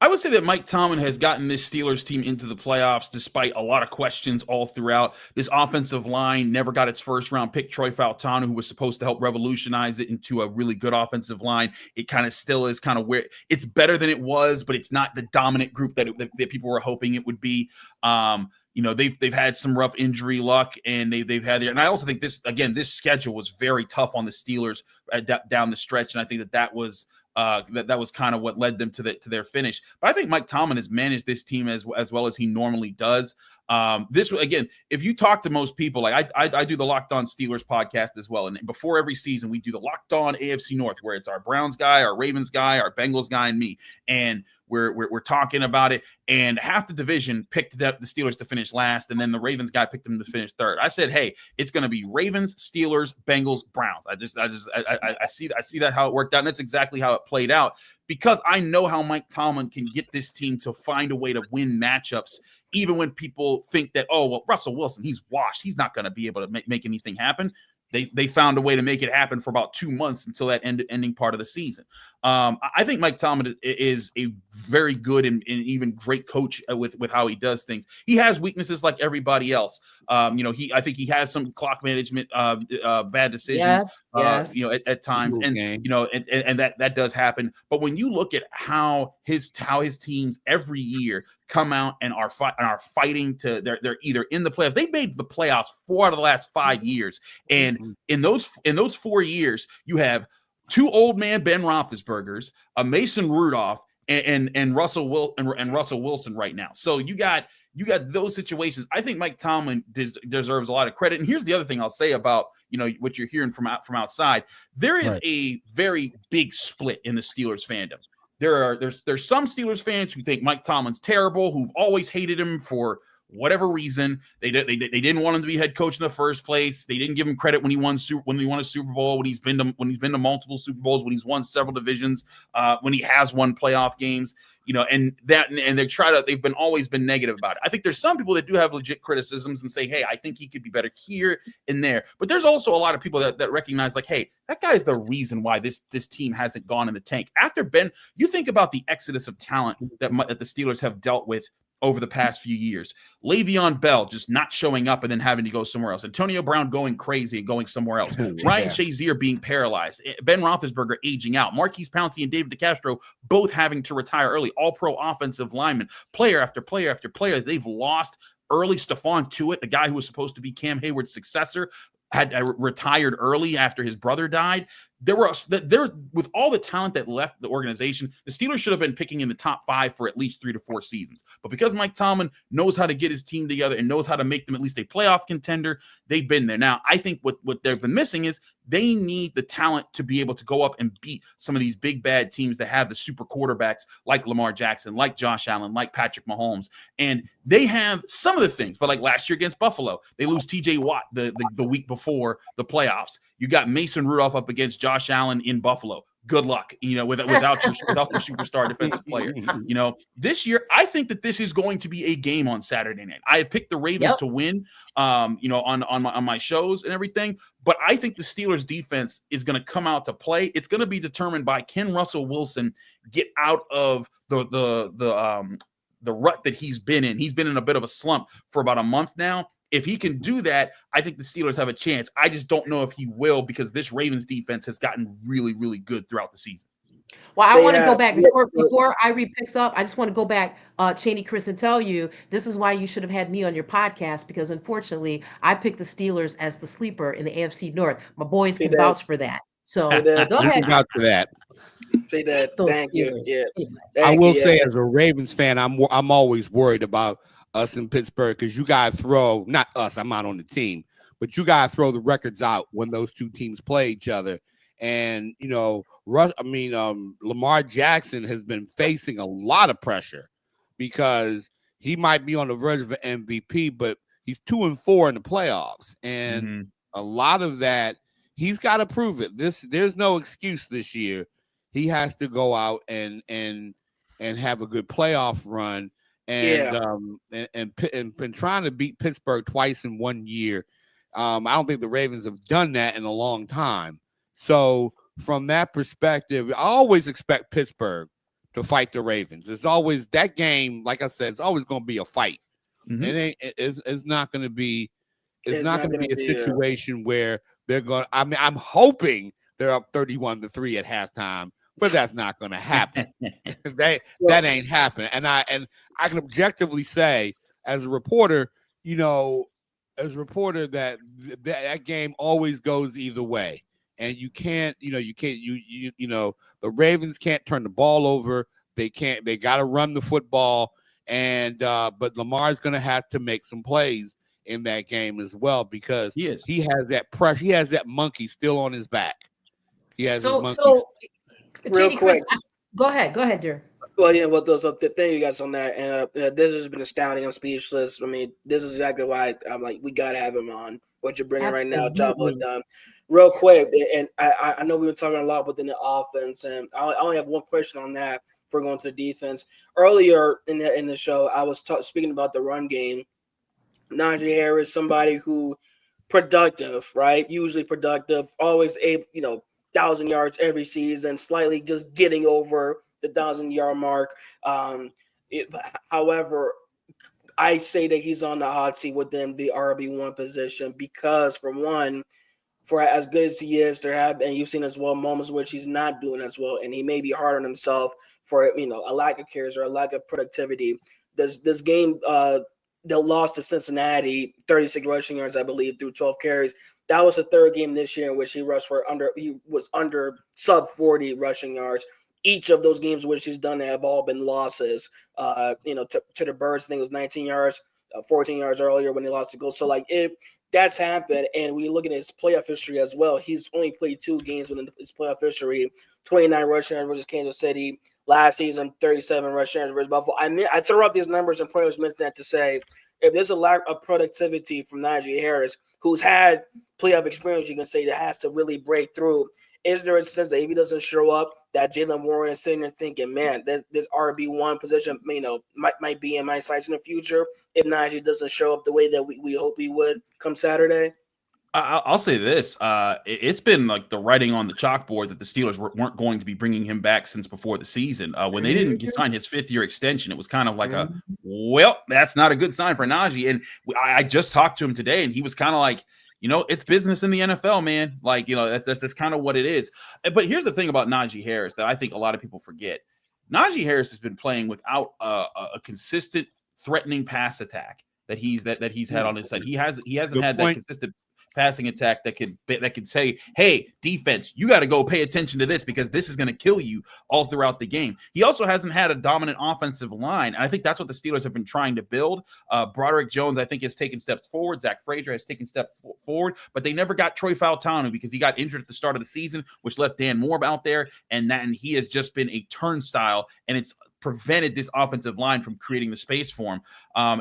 I would say that Mike Tomlin has gotten this Steelers team into the playoffs despite a lot of questions all throughout. This offensive line never got its first-round pick, Troy Fautanu, who was supposed to help revolutionize it into a really good offensive line. It kind of still is kind of where it's better than it was, but it's not the dominant group that people were hoping it would be. They've had some rough injury luck, and they've had there. And I also think this schedule was very tough on the Steelers down the stretch, and I think that was kind of what led them to their finish. But I think Mike Tomlin has managed this team as well as he normally does. This again, if you talk to most people, like I do the Locked On Steelers podcast as well, and before every season we do the Locked On AFC North, where it's our Browns guy, our Ravens guy, our Bengals guy, and me, and we're talking about it. And half the division picked the Steelers to finish last, and then the Ravens guy picked them to finish third. I said, hey, it's going to be Ravens, Steelers, Bengals, Browns. I see that how it worked out, and that's exactly how it played out, because I know how Mike Tomlin can get this team to find a way to win matchups, even when people think that, oh, well, Russell Wilson, he's washed. He's not going to be able to make anything happen. They found a way to make it happen for about 2 months until that ending part of the season. I think Mike Tomlin is a very good and even great coach with how he does things. He has weaknesses like everybody else. I think he has some clock management bad decisions. Yes. At times, and that does happen. But when you look at how his teams every year come out and are fighting to they're either in the playoffs. They made the playoffs 4 out of the last 5 years, and in those 4 years, you have 2 old man Ben Roethlisbergers, a Mason Rudolph, and Russell Wilson right now. So you got those situations. I think Mike Tomlin deserves a lot of credit. And here's the other thing I'll say about what you're hearing from outside. There is a very big split in the Steelers fandom. There's some Steelers fans who think Mike Tomlin's terrible, who've always hated him for whatever reason. They didn't want him to be head coach in the first place. They didn't give him credit when he won a Super Bowl, when he's been to multiple Super Bowls, when he's won several divisions, when he has won playoff games. They've always been negative about it. I think there's some people that do have legit criticisms and say, hey, I think he could be better here and there. But there's also a lot of people that recognize, like, hey, that guy is the reason why this team hasn't gone in the tank. After Ben, you think about the exodus of talent that the Steelers have dealt with over the past few years. Le'Veon Bell just not showing up and then having to go somewhere else. Antonio Brown going crazy and going somewhere else. Ryan Shazier being paralyzed. Ben Roethlisberger aging out. Marquise Pouncey and David DeCastro both having to retire early. All-pro offensive linemen. Player after player after player. They've lost early. Stephon Tuitt, the guy who was supposed to be Cam Hayward's successor, had retired early after his brother died. There with all the talent that left the organization, the Steelers should have been picking in the top 5 for at least 3 to 4 seasons. But because Mike Tomlin knows how to get his team together and knows how to make them at least a playoff contender, they've been there. Now, I think what they've been missing is they need the talent to be able to go up and beat some of these big bad teams that have the super quarterbacks like Lamar Jackson, like Josh Allen, like Patrick Mahomes. And they have some of the things, but like last year against Buffalo, they lose TJ Watt the week before the playoffs. You got Mason Rudolph up against Josh Allen in Buffalo. Good luck, without your superstar defensive player. This year, I think that this is going to be a game on Saturday night. I have picked the Ravens to win, on my shows and everything. But I think the Steelers defense is going to come out to play. It's going to be determined by, can Russell Wilson get out of the rut that he's been in. He's been in a bit of a slump for about a month now. If he can do that, I think the Steelers have a chance. I just don't know if he will, because this Ravens defense has gotten really, really good throughout the season. Well, I want to go back before Irie picks up. I just want to go back, Cheney, Chris, and tell you this is why you should have had me on your podcast, because unfortunately I picked the Steelers as the sleeper in the AFC North. My boys can vouch for that. So go ahead. Vouch for that. Say that. Thank you. Yeah. I will say, as a Ravens fan, I'm always worried about us in Pittsburgh, because you guys throw, not us, I'm not on the team, but you guys throw the records out when those two teams play each other. And, Lamar Jackson has been facing a lot of pressure, because he might be on the verge of an MVP, but he's 2-4 in the playoffs. And a lot of that, he's got to prove it. There's no excuse this year. He has to go out and have a good playoff run. And trying to beat Pittsburgh twice in 1 year. I don't think the Ravens have done that in a long time. So from that perspective, I always expect Pittsburgh to fight the Ravens. It's always that game. Like I said, it's always going to be a fight. It's not going to be. It's not going to be a situation where they're going. I'm hoping they're up 31-3 at halftime. But that's not going to happen. That ain't happening. And I can objectively say, as a reporter, that game always goes either way. And the Ravens can't turn the ball over. They got to run the football. And but Lamar's going to have to make some plays in that game as well, because he has that pressure. He has that monkey still on his back. He has his monkey. Real quick. Go ahead, dear. Well, yeah, thank you guys on that. And this has been astounding. I'm speechless. I mean, this is exactly why I'm like, we got to have him on. What you're bringing right now, job well done. Real quick, and I know we were talking a lot within the offense, and I only have one question on that before going to the defense. Earlier in the show, I was speaking about the run game. Najee Harris, somebody who productive, right? Usually productive, always able, 1,000 yards every season, slightly just getting over the 1,000-yard mark. However, I say that he's on the hot seat within the RB1 position because, for one, for as good as he is, there have, and you've seen as well, moments which he's not doing as well, and he may be hard on himself for a lack of carries or a lack of productivity. This game, they lost to Cincinnati, 36 rushing yards, I believe, through 12 carries. That was the third game this year in which he was under sub 40 rushing yards. Each of those games which he's done have all been losses. To the Birds, I think it was 19 yards, 14 yards earlier when he lost the goal. So that's happened, and we look at his playoff history as well. He's only played 2 games within his playoff history: 29 rushing yards versus Kansas City last season, 37 rushing yards versus Buffalo. I throw out these numbers and players mentioned that to say, if there's a lack of productivity from Najee Harris, who's had playoff experience, you can say that has to really break through. Is there a sense that if he doesn't show up, that Jaylen Warren is sitting there thinking, man, this RB1 position, might be in my sights in the future if Najee doesn't show up the way that we hope he would come Saturday? I'll say this. It's been like the writing on the chalkboard that the Steelers weren't going to be bringing him back since before the season. When they didn't sign his 5th-year extension, it was kind of like well, that's not a good sign for Najee. And I just talked to him today, and he was kind of like, it's business in the NFL, man. Like, that's kind of what it is. But here's the thing about Najee Harris that I think a lot of people forget. Najee Harris has been playing without a consistent threatening pass attack that he's had on his side. He hasn't had that consistent passing attack that could say, hey, defense, you got to go pay attention to this because this is going to kill you all throughout the game. He also hasn't had a dominant offensive line. And I think that's what the Steelers have been trying to build. Broderick Jones, I think, has taken steps forward. Zach Frazier has taken steps forward, but they never got Troy Fautanu because he got injured at the start of the season, which left Dan Moore out there. And he has just been a turnstile, and it's prevented this offensive line from creating the space for him.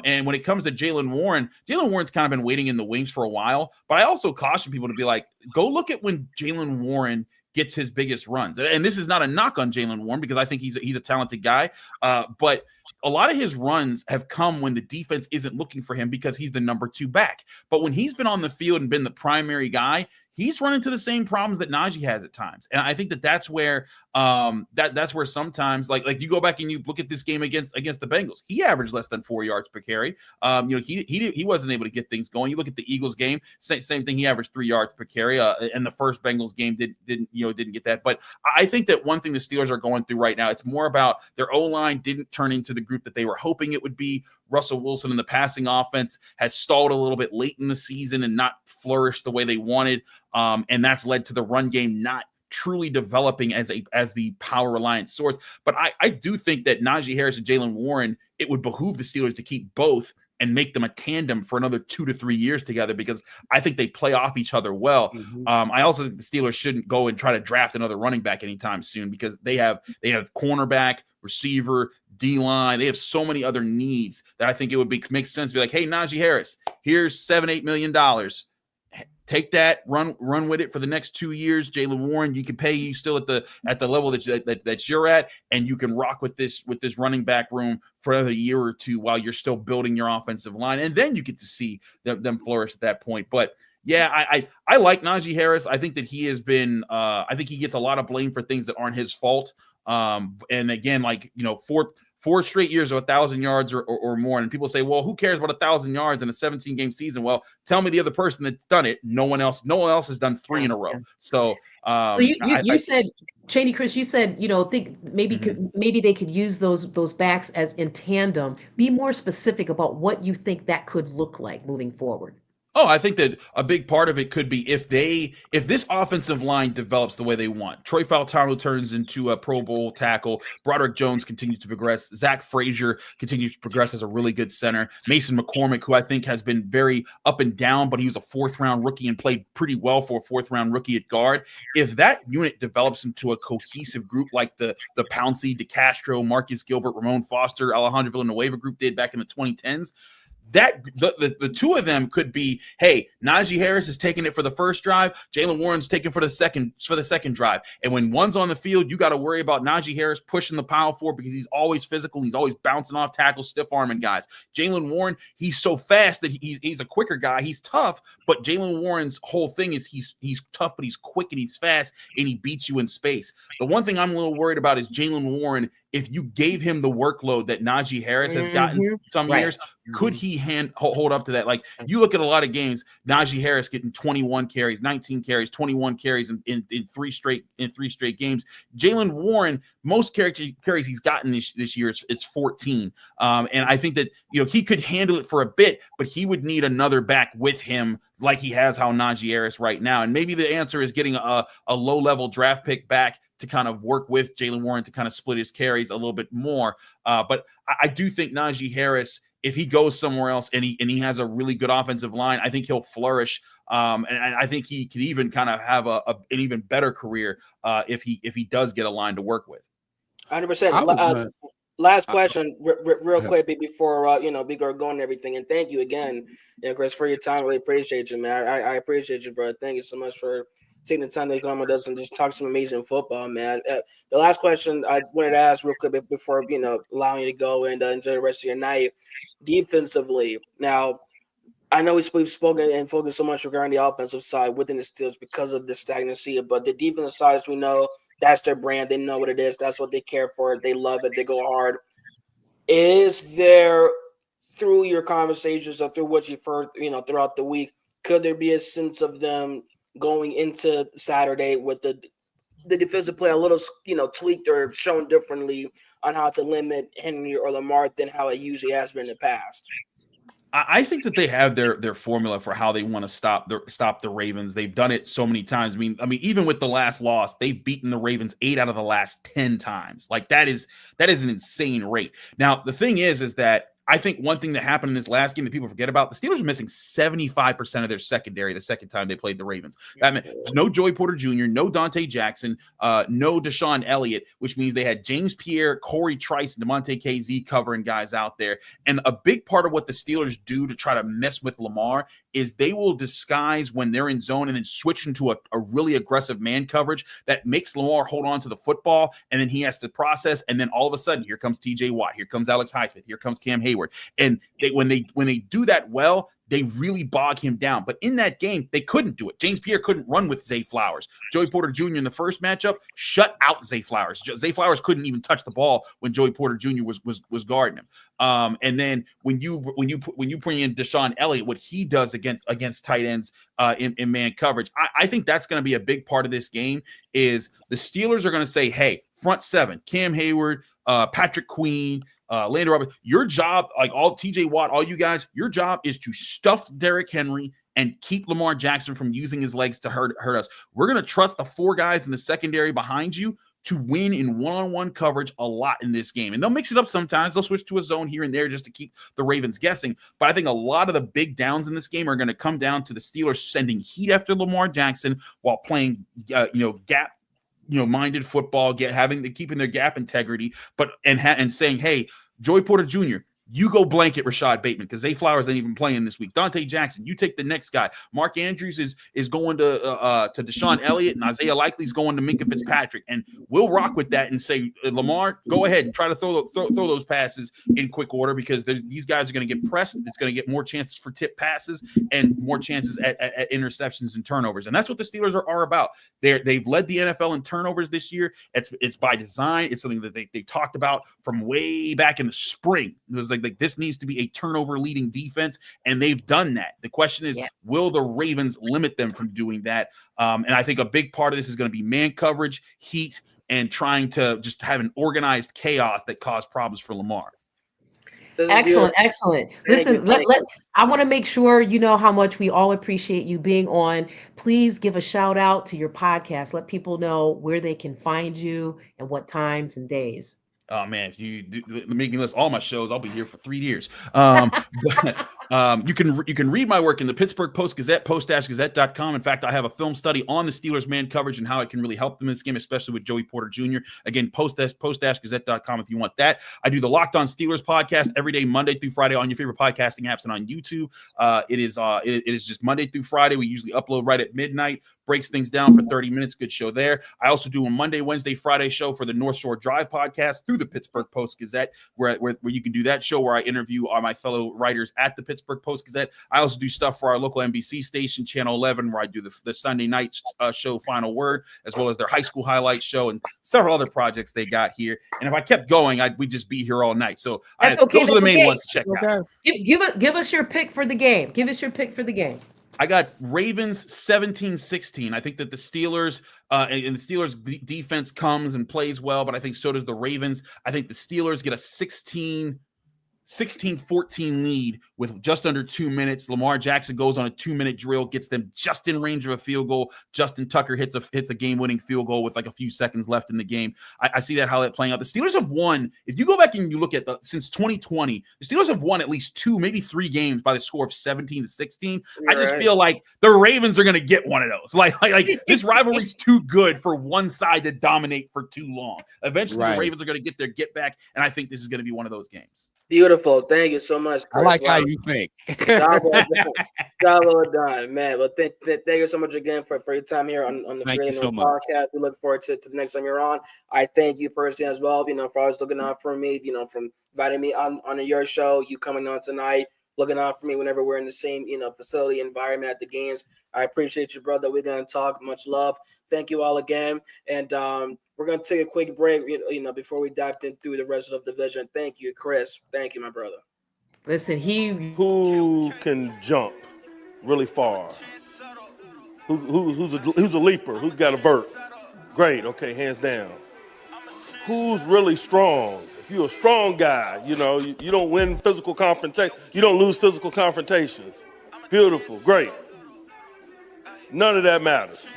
And when it comes to Jaylen Warren's kind of been waiting in the wings for a while, but I also caution people to be like, go look at when Jaylen Warren gets his biggest runs. And this is not a knock on Jaylen Warren because I think he's a talented guy, but a lot of his runs have come when the defense isn't looking for him because he's the number 2 back. But when he's been on the field and been the primary guy, he's run into the same problems that Najee has at times. And I think that's where that's where sometimes like you go back and you look at this game against the Bengals. He averaged less than 4 yards per carry. He wasn't able to get things going. You look at the Eagles game, same thing. He averaged 3 yards per carry. And the first Bengals game didn't get that. But I think that one thing the Steelers are going through right now, it's more about their O-line didn't turn into the group that they were hoping it would be. Russell Wilson in the passing offense has stalled a little bit late in the season and not flourished the way they wanted. And that's led to the run game not truly developing as the power reliant source. But I do think that Najee Harris and Jaylen Warren, it would behoove the Steelers to keep both and make them a tandem for another 2 to 3 years together because I think they play off each other well. I also think the Steelers shouldn't go and try to draft another running back anytime soon because they have cornerback, receiver, D-line. They have so many other needs that I think it would make sense to be like, hey, Najee Harris, here's $7-8 million. Take that, run with it for the next 2 years. Jaylen Warren, you can pay you still at the level that you're at, and you can rock with this running back room for another year or two while you're still building your offensive line, and then you get to see them flourish at that point. But yeah, I like Najee Harris. I think that he has been. I think he gets a lot of blame for things that aren't his fault. And again, like four straight years of 1,000 yards or more. And people say, well, who cares about 1,000 yards in a 17-game season? Well, tell me the other person that's done it. No one else has done 3 in a row. So, you said, Cheney, Chris, you said, think maybe they could use those backs as in tandem. Be more specific about what you think that could look like moving forward. Oh, I think that a big part of it could be if this offensive line develops the way they want. Troy Fautanu turns into a Pro Bowl tackle. Broderick Jones continues to progress. Zach Frazier continues to progress as a really good center. Mason McCormick, who I think has been very up and down, but he was a 4th-round rookie and played pretty well for a 4th-round rookie at guard. If that unit develops into a cohesive group like the Pouncey, DeCastro, Marcus Gilbert, Ramon Foster, Alejandro Villanueva group did back in the 2010s, that the 2 of them could be, hey, Najee Harris is taking it for the first drive, Jaylen Warren's taking for the second drive. And when one's on the field, you got to worry about Najee Harris pushing the pile forward because he's always physical, he's always bouncing off tackles, stiff arming guys. Jaylen Warren, he's so fast that he's a quicker guy. He's tough, but Jaylen Warren's whole thing is he's tough, but he's quick and he's fast and he beats you in space. The one thing I'm a little worried about is Jaylen Warren. If you gave him the workload that Najee Harris has gotten some years, could he hold up to that? Like you look at a lot of games, Najee Harris getting 21 carries, 19 carries, 21 carries in 3 straight games. Jaylen Warren, most carries he's gotten this year, it's 14. And I think that he could handle it for a bit, but he would need another back with him like he has how Najee Harris right now. And maybe the answer is getting a low-level draft pick back to kind of work with Jaylen Warren to kind of split his carries a little bit more. But I do think Najee Harris, if he goes somewhere else and he has a really good offensive line, I think he'll flourish. And I think he could even kind of have an even better career if he does get a line to work with. 100%. Last question, real quick before we go and everything. And thank you again, Chris, for your time. Really appreciate you, man. I appreciate you, bro. Thank you so much for taking the time to come with us and just talk some amazing football, man. The last question I wanted to ask real quick before allowing you to go and enjoy the rest of your night. Defensively, now I know we've spoken and focused so much regarding the offensive side within the Steelers because of the stagnancy, but the defensive side, as we know, that's their brand. They know what it is. That's what they care for. They love it. They go hard. Is there, through your conversations or through what you've heard, throughout the week, could there be a sense of them going into Saturday with the defensive play a little, tweaked or shown differently on how to limit Henry or Lamar than how it usually has been in the past? I think that they have their formula for how they want to stop the Ravens. They've done it so many times. I mean, even with the last loss, they've beaten the Ravens 8 out of the last 10 times. Like that is an insane rate. Now, the thing is that I think one thing that happened in this last game that people forget about, the Steelers were missing 75% of their secondary the second time they played the Ravens. That meant no Joey Porter Jr., no Dante Jackson, no Deshaun Elliott, which means they had James Pierre, Corey Trice, and DeMonte KZ covering guys out there. And a big part of what the Steelers do to try to mess with Lamar is they will disguise when they're in zone and then switch into a really aggressive man coverage that makes Lamar hold on to the football, and then he has to process, and then all of a sudden, here comes TJ Watt, here comes Alex Highsmith, here comes Cam Hayward. And when they do that well, they really bog him down. But in that game, they couldn't do it. James Pierre couldn't run with Zay Flowers. Joey Porter Jr. in the first matchup shut out Zay Flowers. Zay Flowers couldn't even touch the ball when Joey Porter Jr. was guarding him. And then when you bring in Deshaun Elliott, what he does against tight ends in man coverage, I think that's going to be a big part of this game. Is the Steelers are going to say, hey, front seven, Cam Hayward, Patrick Queen, Landry Roberts, your job, like all TJ Watt, all you guys, your job is to stuff Derrick Henry and keep Lamar Jackson from using his legs to hurt us. We're going to trust the 4 guys in the secondary behind you to win in one-on-one coverage a lot in this game. And they'll mix it up sometimes. They'll switch to a zone here and there just to keep the Ravens guessing. But I think a lot of the big downs in this game are going to come down to the Steelers sending heat after Lamar Jackson while playing, gap, minded football, keeping their gap integrity, and saying, hey, Joey Porter Jr., you go blanket Rashad Bateman because Zay Flowers ain't even playing this week. Dante Jackson, you take the next guy. Mark Andrews is going to Deshaun Elliott, and Isaiah Likely's going to Minkah Fitzpatrick, and we'll rock with that and say, Lamar, go ahead and try to throw those passes in quick order because these guys are going to get pressed. It's going to get more chances for tip passes and more chances at interceptions and turnovers, and that's what the Steelers are about. They've led the NFL in turnovers this year. It's by design. It's something that they talked about from way back in the spring. It was like this needs to be a turnover leading defense, and they've done that. The question is, will the Ravens limit them from doing that? And I think a big part of this is going to be man coverage, heat, and trying to just have an organized chaos that cause problems for Lamar. Excellent. Listen, I want to make sure you know how much we all appreciate you being on. Please give a shout out to your podcast. Let people know where they can find you and what times and days. Oh man, if you make me list all my shows, I'll be here for 3 years. But you can read my work in the Pittsburgh Post-Gazette, post-gazette.com. In fact, I have a film study on the Steelers man coverage and how it can really help them in this game, especially with Joey Porter Jr. Again, post-gazette.com if you want that. I do the Locked On Steelers podcast every day, Monday through Friday on your favorite podcasting apps and on YouTube. It is just Monday through Friday. We usually upload right at midnight. Breaks things down for 30 minutes. Good show there. I also do a Monday, Wednesday, Friday show for the North Shore Drive podcast through the Pittsburgh Post-Gazette, where you can do that show where I interview all my fellow writers at the Pittsburgh Post-Gazette. I also do stuff for our local NBC station, Channel 11, where I do the Sunday night show, Final Word, as well as their high school highlights show and several other projects they got here. And if I kept going, we'd just be here all night. So those are the main ones to check out. Give us your pick for the game. I got Ravens 17-16. I think that the Steelers and the Steelers defense comes and plays well, but I think so does the Ravens. I think the Steelers get a 16-14 lead with just under 2 minutes. Lamar Jackson goes on a 2-minute drill, gets them just in range of a field goal. Justin Tucker hits a game-winning field goal with like a few seconds left in the game. I see that how that playing out. The Steelers have won. If you go back and you look at since 2020, the Steelers have won at least 2, maybe 3 games by the score of 17-16. I just feel like the Ravens are going to get one of those. Like this rivalry's too good for one side to dominate for too long. Eventually, the Ravens are going to get their get back, and I think this is going to be one of those games. Beautiful. Thank you so much, Chris. I like how you think. Job well done, man. Well, thank you so much again for your time here on the podcast. We look forward to the next time you're on. I thank you personally as well, for always looking out for me, from inviting me on your show, you coming on tonight. looking out for me whenever we're in the same, facility environment at the games. I appreciate you, brother. We're gonna talk. Much love. Thank you all again, and we're gonna take a quick break. Before we dive in through the rest of the division. Thank you, Chris. Thank you, my brother. Listen, Who can jump really far? Who's a leaper? Who's got a vert? Great. Okay, hands down. Who's really strong? If you're a strong guy, you don't win physical confrontation. You don't lose physical confrontations. Beautiful. Great. None of that matters.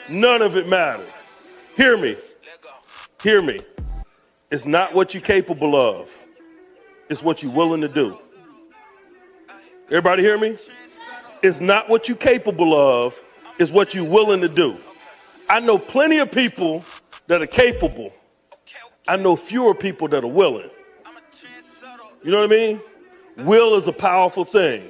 None of it matters. Hear me. Hear me. It's not what you're capable of. It's what you're willing to do. Everybody hear me? It's not what you're capable of. It's what you're willing to do. I know plenty of people that are capable. I know fewer people that are willing. You know what I mean? Will is a powerful thing.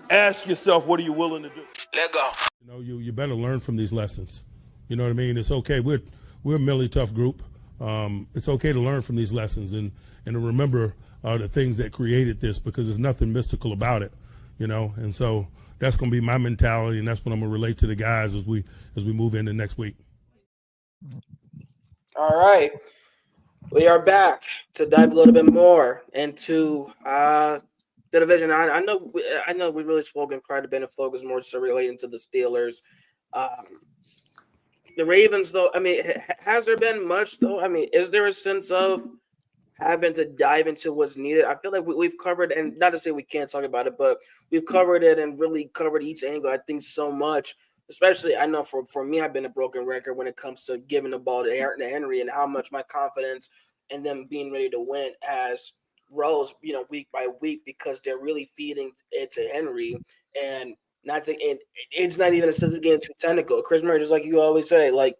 Ask yourself, what are you willing to do? Let go. You better learn from these lessons. You know what I mean? It's okay. We're a mentally tough group. It's okay to learn from these lessons and to remember the things that created this, because there's nothing mystical about it, And so that's going to be my mentality, and that's what I'm going to relate to the guys as we move into next week. All right. We are back to dive a little bit more into the division. I know we've really spoken quite a bit of focus more so relating to the Steelers. The Ravens, though, has there been much, though? Is there a sense of having to dive into what's needed? I feel like we've covered, and not to say we can't talk about it, but we've covered it and really covered each angle, I think, so much. Especially, I know for me, I've been a broken record when it comes to giving the ball to Henry, and how much my confidence in them being ready to win has rose, week by week, because they're really feeding it to Henry. And it's not even a sense of getting too technical. Chris Murray, just like you always say, like,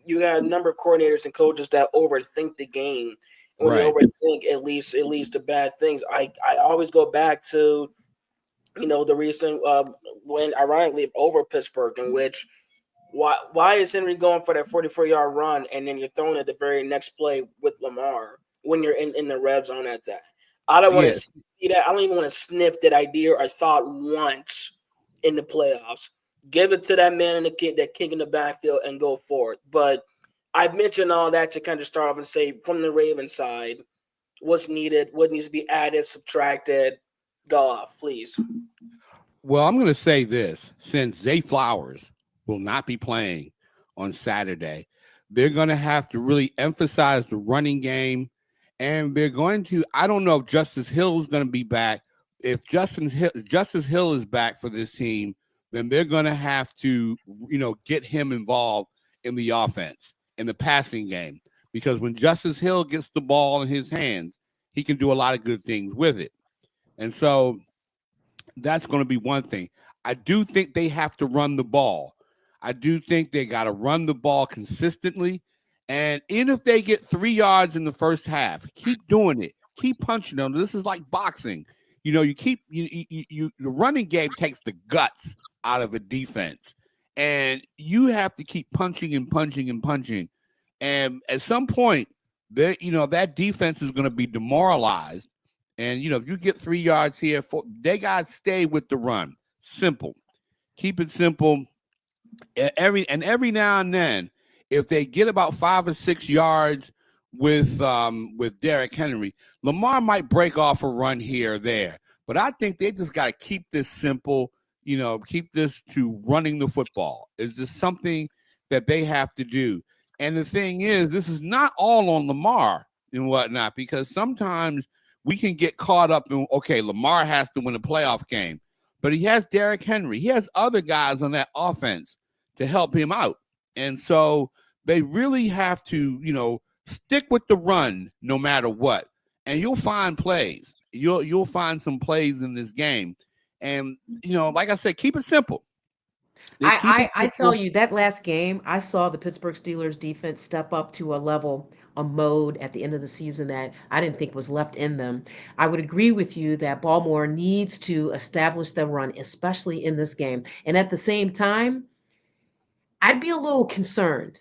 you got a number of coordinators and coaches that overthink the game. And when you overthink, it leads to bad things. I always go back to, the recent win, ironically, over Pittsburgh, in which why is Henry going for that 44-yard run, and then you're throwing it the very next play with Lamar when you're in the red zone at that? I don't want to see that. I don't even want to sniff that idea or thought once in the playoffs. Give it to that man and the kid, that kick in the backfield, and go for it. But I've mentioned all that to kind of start off and say, from the Ravens side, what's needed, what needs to be added, subtracted. Go off, please. Well, I'm going to say this. Since Zay Flowers will not be playing on Saturday, they're going to have to really emphasize the running game. And they're going to, I don't know if Justice Hill is going to be back. If Justice Hill is back for this team, then they're going to have to, get him involved in the offense, in the passing game. Because when Justice Hill gets the ball in his hands, he can do a lot of good things with it. And so that's going to be one thing. I do think they have to run the ball. I do think they got to run the ball consistently. And even if they get 3 yards in the first half, keep doing it. Keep punching them. This is like boxing. The running game takes the guts out of a defense. And you have to keep punching and punching and punching. And at some point, that defense is going to be demoralized. And, if you get 3 yards here, they got to stay with the run. Simple. Keep it simple. Every now and then, if they get about 5 or 6 yards with Derrick Henry, Lamar might break off a run here or there. But I think they just got to keep this simple, keep this to running the football. It's just something that they have to do. And the thing is, this is not all on Lamar and whatnot, because sometimes we can get caught up in, okay, Lamar has to win a playoff game, but he has Derrick Henry. He has other guys on that offense to help him out. And so they really have to, stick with the run no matter what. And you'll find plays. You'll find some plays in this game. And, like I said, keep it simple. I tell you, that last game, I saw the Pittsburgh Steelers defense step up to a mode at the end of the season that I didn't think was left in them. I would agree with you that Baltimore needs to establish the run, especially in this game. And at the same time, I'd be a little concerned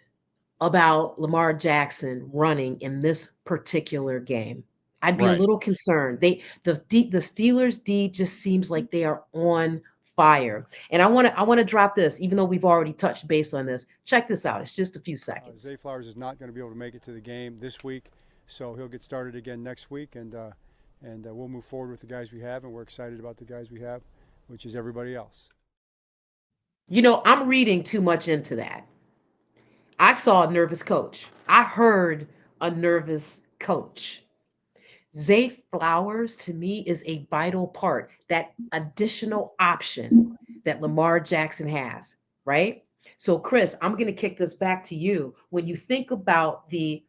about Lamar Jackson running in this particular game. I'd be a Right. little concerned. The Steelers D just seems like they are on fire. And I want to drop this, even though we've already touched base on this. Check this out. It's just a few seconds. Zay Flowers is not going to be able to make it to the game this week, so he'll get started again next week, and we'll move forward with the guys we have, and we're excited about the guys we have, which is everybody else. I'm reading too much into that. I saw a nervous coach. I heard a nervous coach. Zay Flowers to me is a vital part, that additional option that Lamar Jackson has, right? So, Chris, I'm going to kick this back to you. When you think about the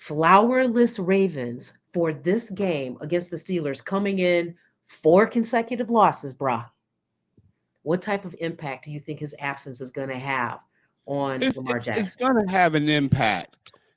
flowerless Ravens for this game against the Steelers coming in 4 consecutive losses, brah, what type of impact do you think his absence is going to have on Lamar Jackson? It's going to have an impact.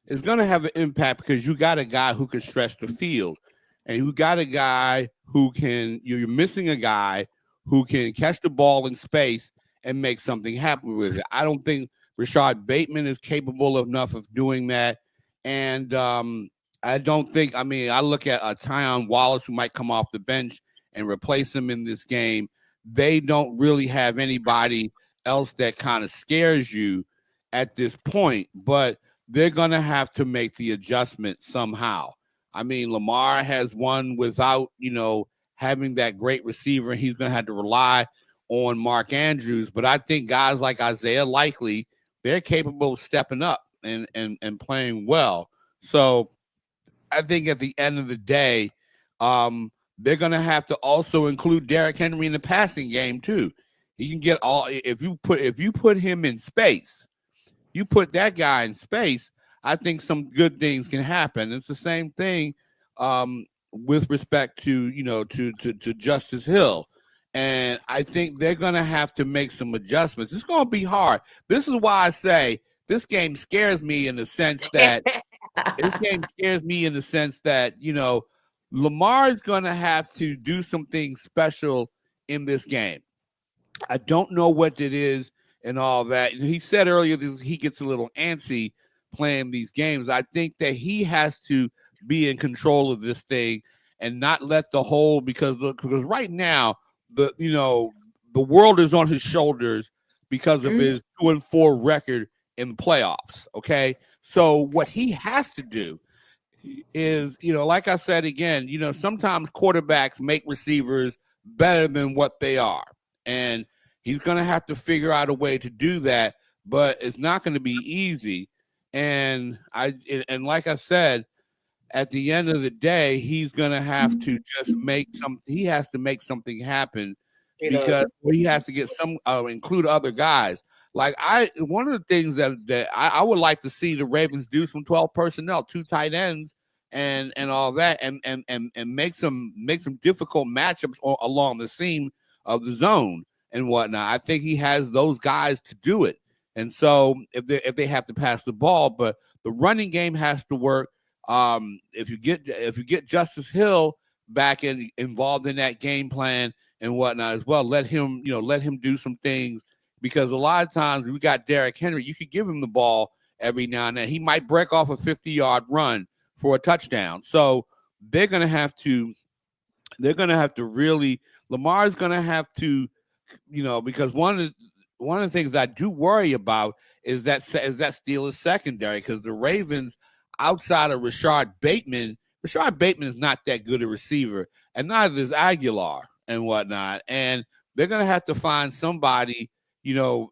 It's going to have an impact because you got a guy who can stretch the field, and you got a guy who can. You're missing a guy who can catch the ball in space and make something happen with it. I don't think Rashad Bateman is capable enough of doing that, and I don't think. I mean, I look at Tyon Wallace, who might come off the bench and replace him in this game. They don't really have anybody else that kind of scares you at this point, but they're going to have to make the adjustment somehow. I mean, Lamar has won without, having that great receiver. He's going to have to rely on Mark Andrews, but I think guys like Isaiah Likely, they're capable of stepping up and playing well. So I think at the end of the day, they're going to have to also include Derrick Henry in the passing game too. He can get all, if you put him in space, you put that guy in space, I think some good things can happen. It's the same thing with respect to, to Justice Hill. And I think they're going to have to make some adjustments. It's going to be hard. This is why I say this game scares me in the sense that Lamar is going to have to do something special in this game. I don't know what it is and all that. And he said earlier that he gets a little antsy playing these games. I think that he has to be in control of this thing and not let the whole, because right now the world is on his shoulders because of his 2-4 record in the playoffs. Okay. So what he has to do is, like I said again, sometimes quarterbacks make receivers better than what they are. And he's going to have to figure out a way to do that, but it's not going to be easy. And like I said, at the end of the day, he's going to have to just he has to make something happen because he has to get include other guys. Like one of the things that I would like to see the Ravens do some 12 personnel, 2 tight ends and all that, and make some difficult matchups along the seam of the zone and whatnot. I think he has those guys to do it. And so if they have to pass the ball, but the running game has to work. If you get Justice Hill back involved in that game plan and whatnot as well, let him do some things, because a lot of times we got Derrick Henry, you could give him the ball every now and then. He might break off a 50-yard run for a touchdown. So they're going to have to really, Lamar's going to have to, because one of the things I do worry about is that Steelers secondary, because the Ravens, outside of Rashad Bateman is not that good a receiver, and neither is Aguilar and whatnot. And they're going to have to find somebody,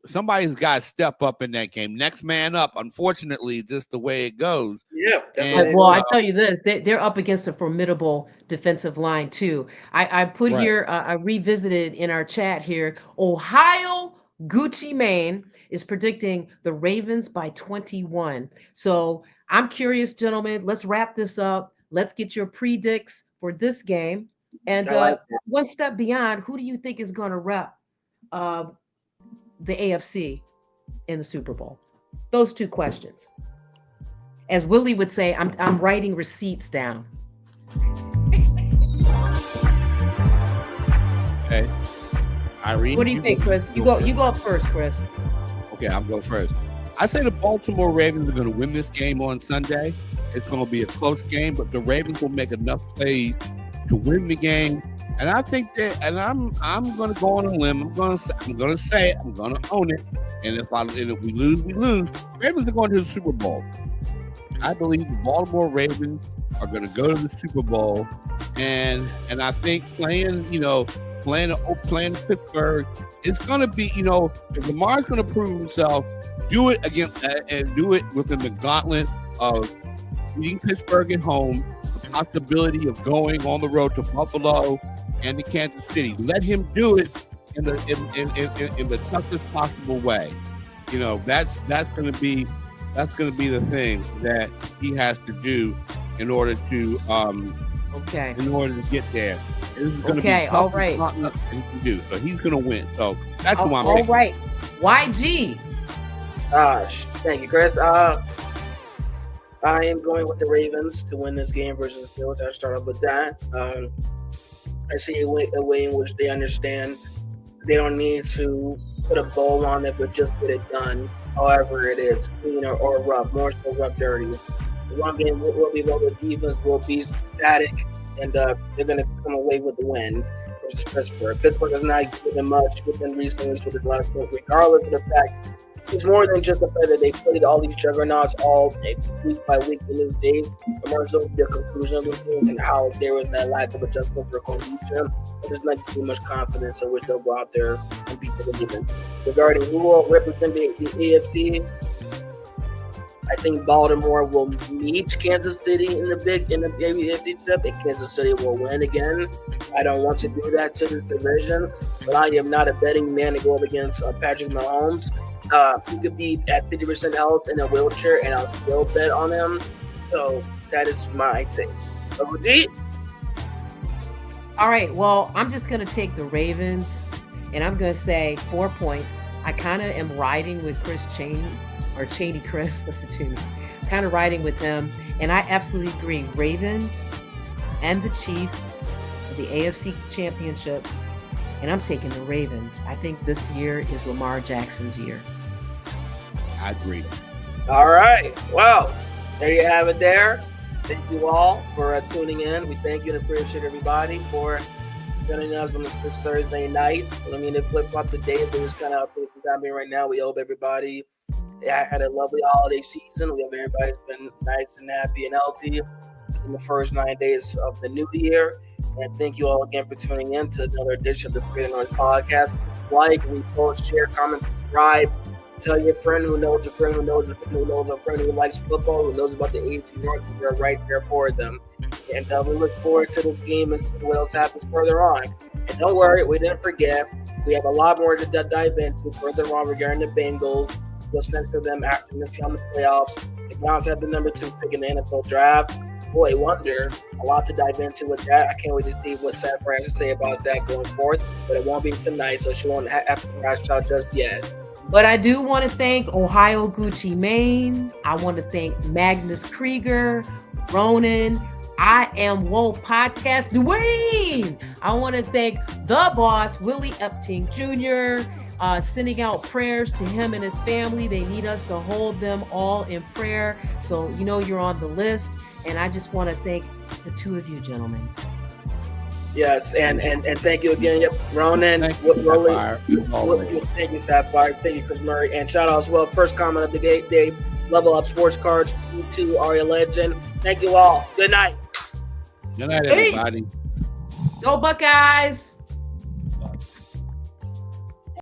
somebody's got to step up in that game. Next man up, unfortunately, just the way it goes. Yeah. I tell you this, they're up against a formidable defensive line too. I put Right. here, I revisited in our chat here, Ohio Gucci Mane is predicting the Ravens by 21. So I'm curious, gentlemen, let's wrap this up. Let's get your predicts for this game. And one step beyond, who do you think is going to rep the AFC in the Super Bowl? Those 2 questions. As Willie would say, I'm writing receipts down. Okay. Irene, What do you think, Chris? You go up first, Chris. Okay, I'll go first. I say the Baltimore Ravens are going to win this game on Sunday, It's going to be a close game, but the Ravens will make enough plays to win the game. And I think that, and I'm going to go on a limb. I'm going to say it. I'm going to own it. And if we lose, we lose. Ravens are going to the Super Bowl. I believe the Baltimore Ravens are going to go to the Super Bowl. And I think playing Pittsburgh, it's going to be, if Lamar's going to prove himself, do it again and do it within the gauntlet of beating Pittsburgh at home, the possibility of going on the road to Buffalo and to Kansas City. Let him do it in the toughest possible way. That's going to be the thing that he has to do in order to get there. It's going to be tough. All right. He can do so. He's going to win. So that's who I'm all picking. Right. YG. Thank you, Chris. I am going with the Ravens to win this game versus the Steelers. I start off with that. I see a way in which they understand they don't need to put a bow on it, but just get it done. However it is, clean or rough, more so rough dirty. The run game will be low. The defense will be static, and they're going to come away with the win versus Pittsburgh. Pittsburgh has not given much within recent years for the last week, regardless of the fact. It's more than just the fact that they played all these juggernauts all week by week in this day. But more so their conclusion of the game and how there was that lack of adjustment for cohesion. There's not too much confidence in which they'll go out there and beat the defense. Regarding who will represent the AFC, I think Baltimore will meet Kansas City in the AFC step, and Kansas City will win again. I don't want to do that to this division, but I am not a betting man to go up against Patrick Mahomes. He could be at 50% health in a wheelchair, and I'll still bet on him. So that is my take. OG? All right. Well, I'm just going to take the Ravens, and I'm going to say 4 points. I kind of am riding with Chris Cheney, or Cheney Chris, listen to me. Kind of riding with him, and I absolutely agree. Ravens and the Chiefs, the AFC Championship, and I'm taking the Ravens. I think this year is Lamar Jackson's year. I agree. All right. Well, there you have it there. Thank you all for tuning in. We thank you and appreciate everybody for joining us on this Thursday night. I mean, it flip-flop the days. It was kind of happening right now. We hope everybody had a lovely holiday season. We hope everybody's been nice and happy and healthy in the first 9 days of the new year. And thank you all again for tuning in to another edition of the Freedom North Podcast. Like, repost, share, comment, subscribe. Tell your friend who knows a friend who knows a friend who knows a friend who likes football, who knows about the AFC North. We're right there for them. And we look forward to this game and see what else happens further on. And don't worry, we didn't forget. We have a lot more to dive into further on regarding the Bengals. We'll censor them after missing on the playoffs. The Browns have the number 2 pick in the NFL draft. Boy, wonder. A lot to dive into with that. I can't wait to see what San Fran has to say about that going forth. But it won't be tonight, so she won't have to crash out just yet. But I do want to thank Ohio Gucci Mane. I want to thank Magnus Krieger, Ronan, I Am Woke Podcast, Dwayne. I want to thank the boss, Willie Epting Jr., sending out prayers to him and his family. They need us to hold them all in prayer. So, you're on the list. And I just want to thank the two of you, gentlemen. Yes, and thank you again, Ronan. Thank you, Sapphire. Thank you, Chris Murray. And shout out as well, first comment of the day, Level Up Sports Cards. You too are a legend. Thank you all. Good night. Good night, everybody. Go Buckeyes.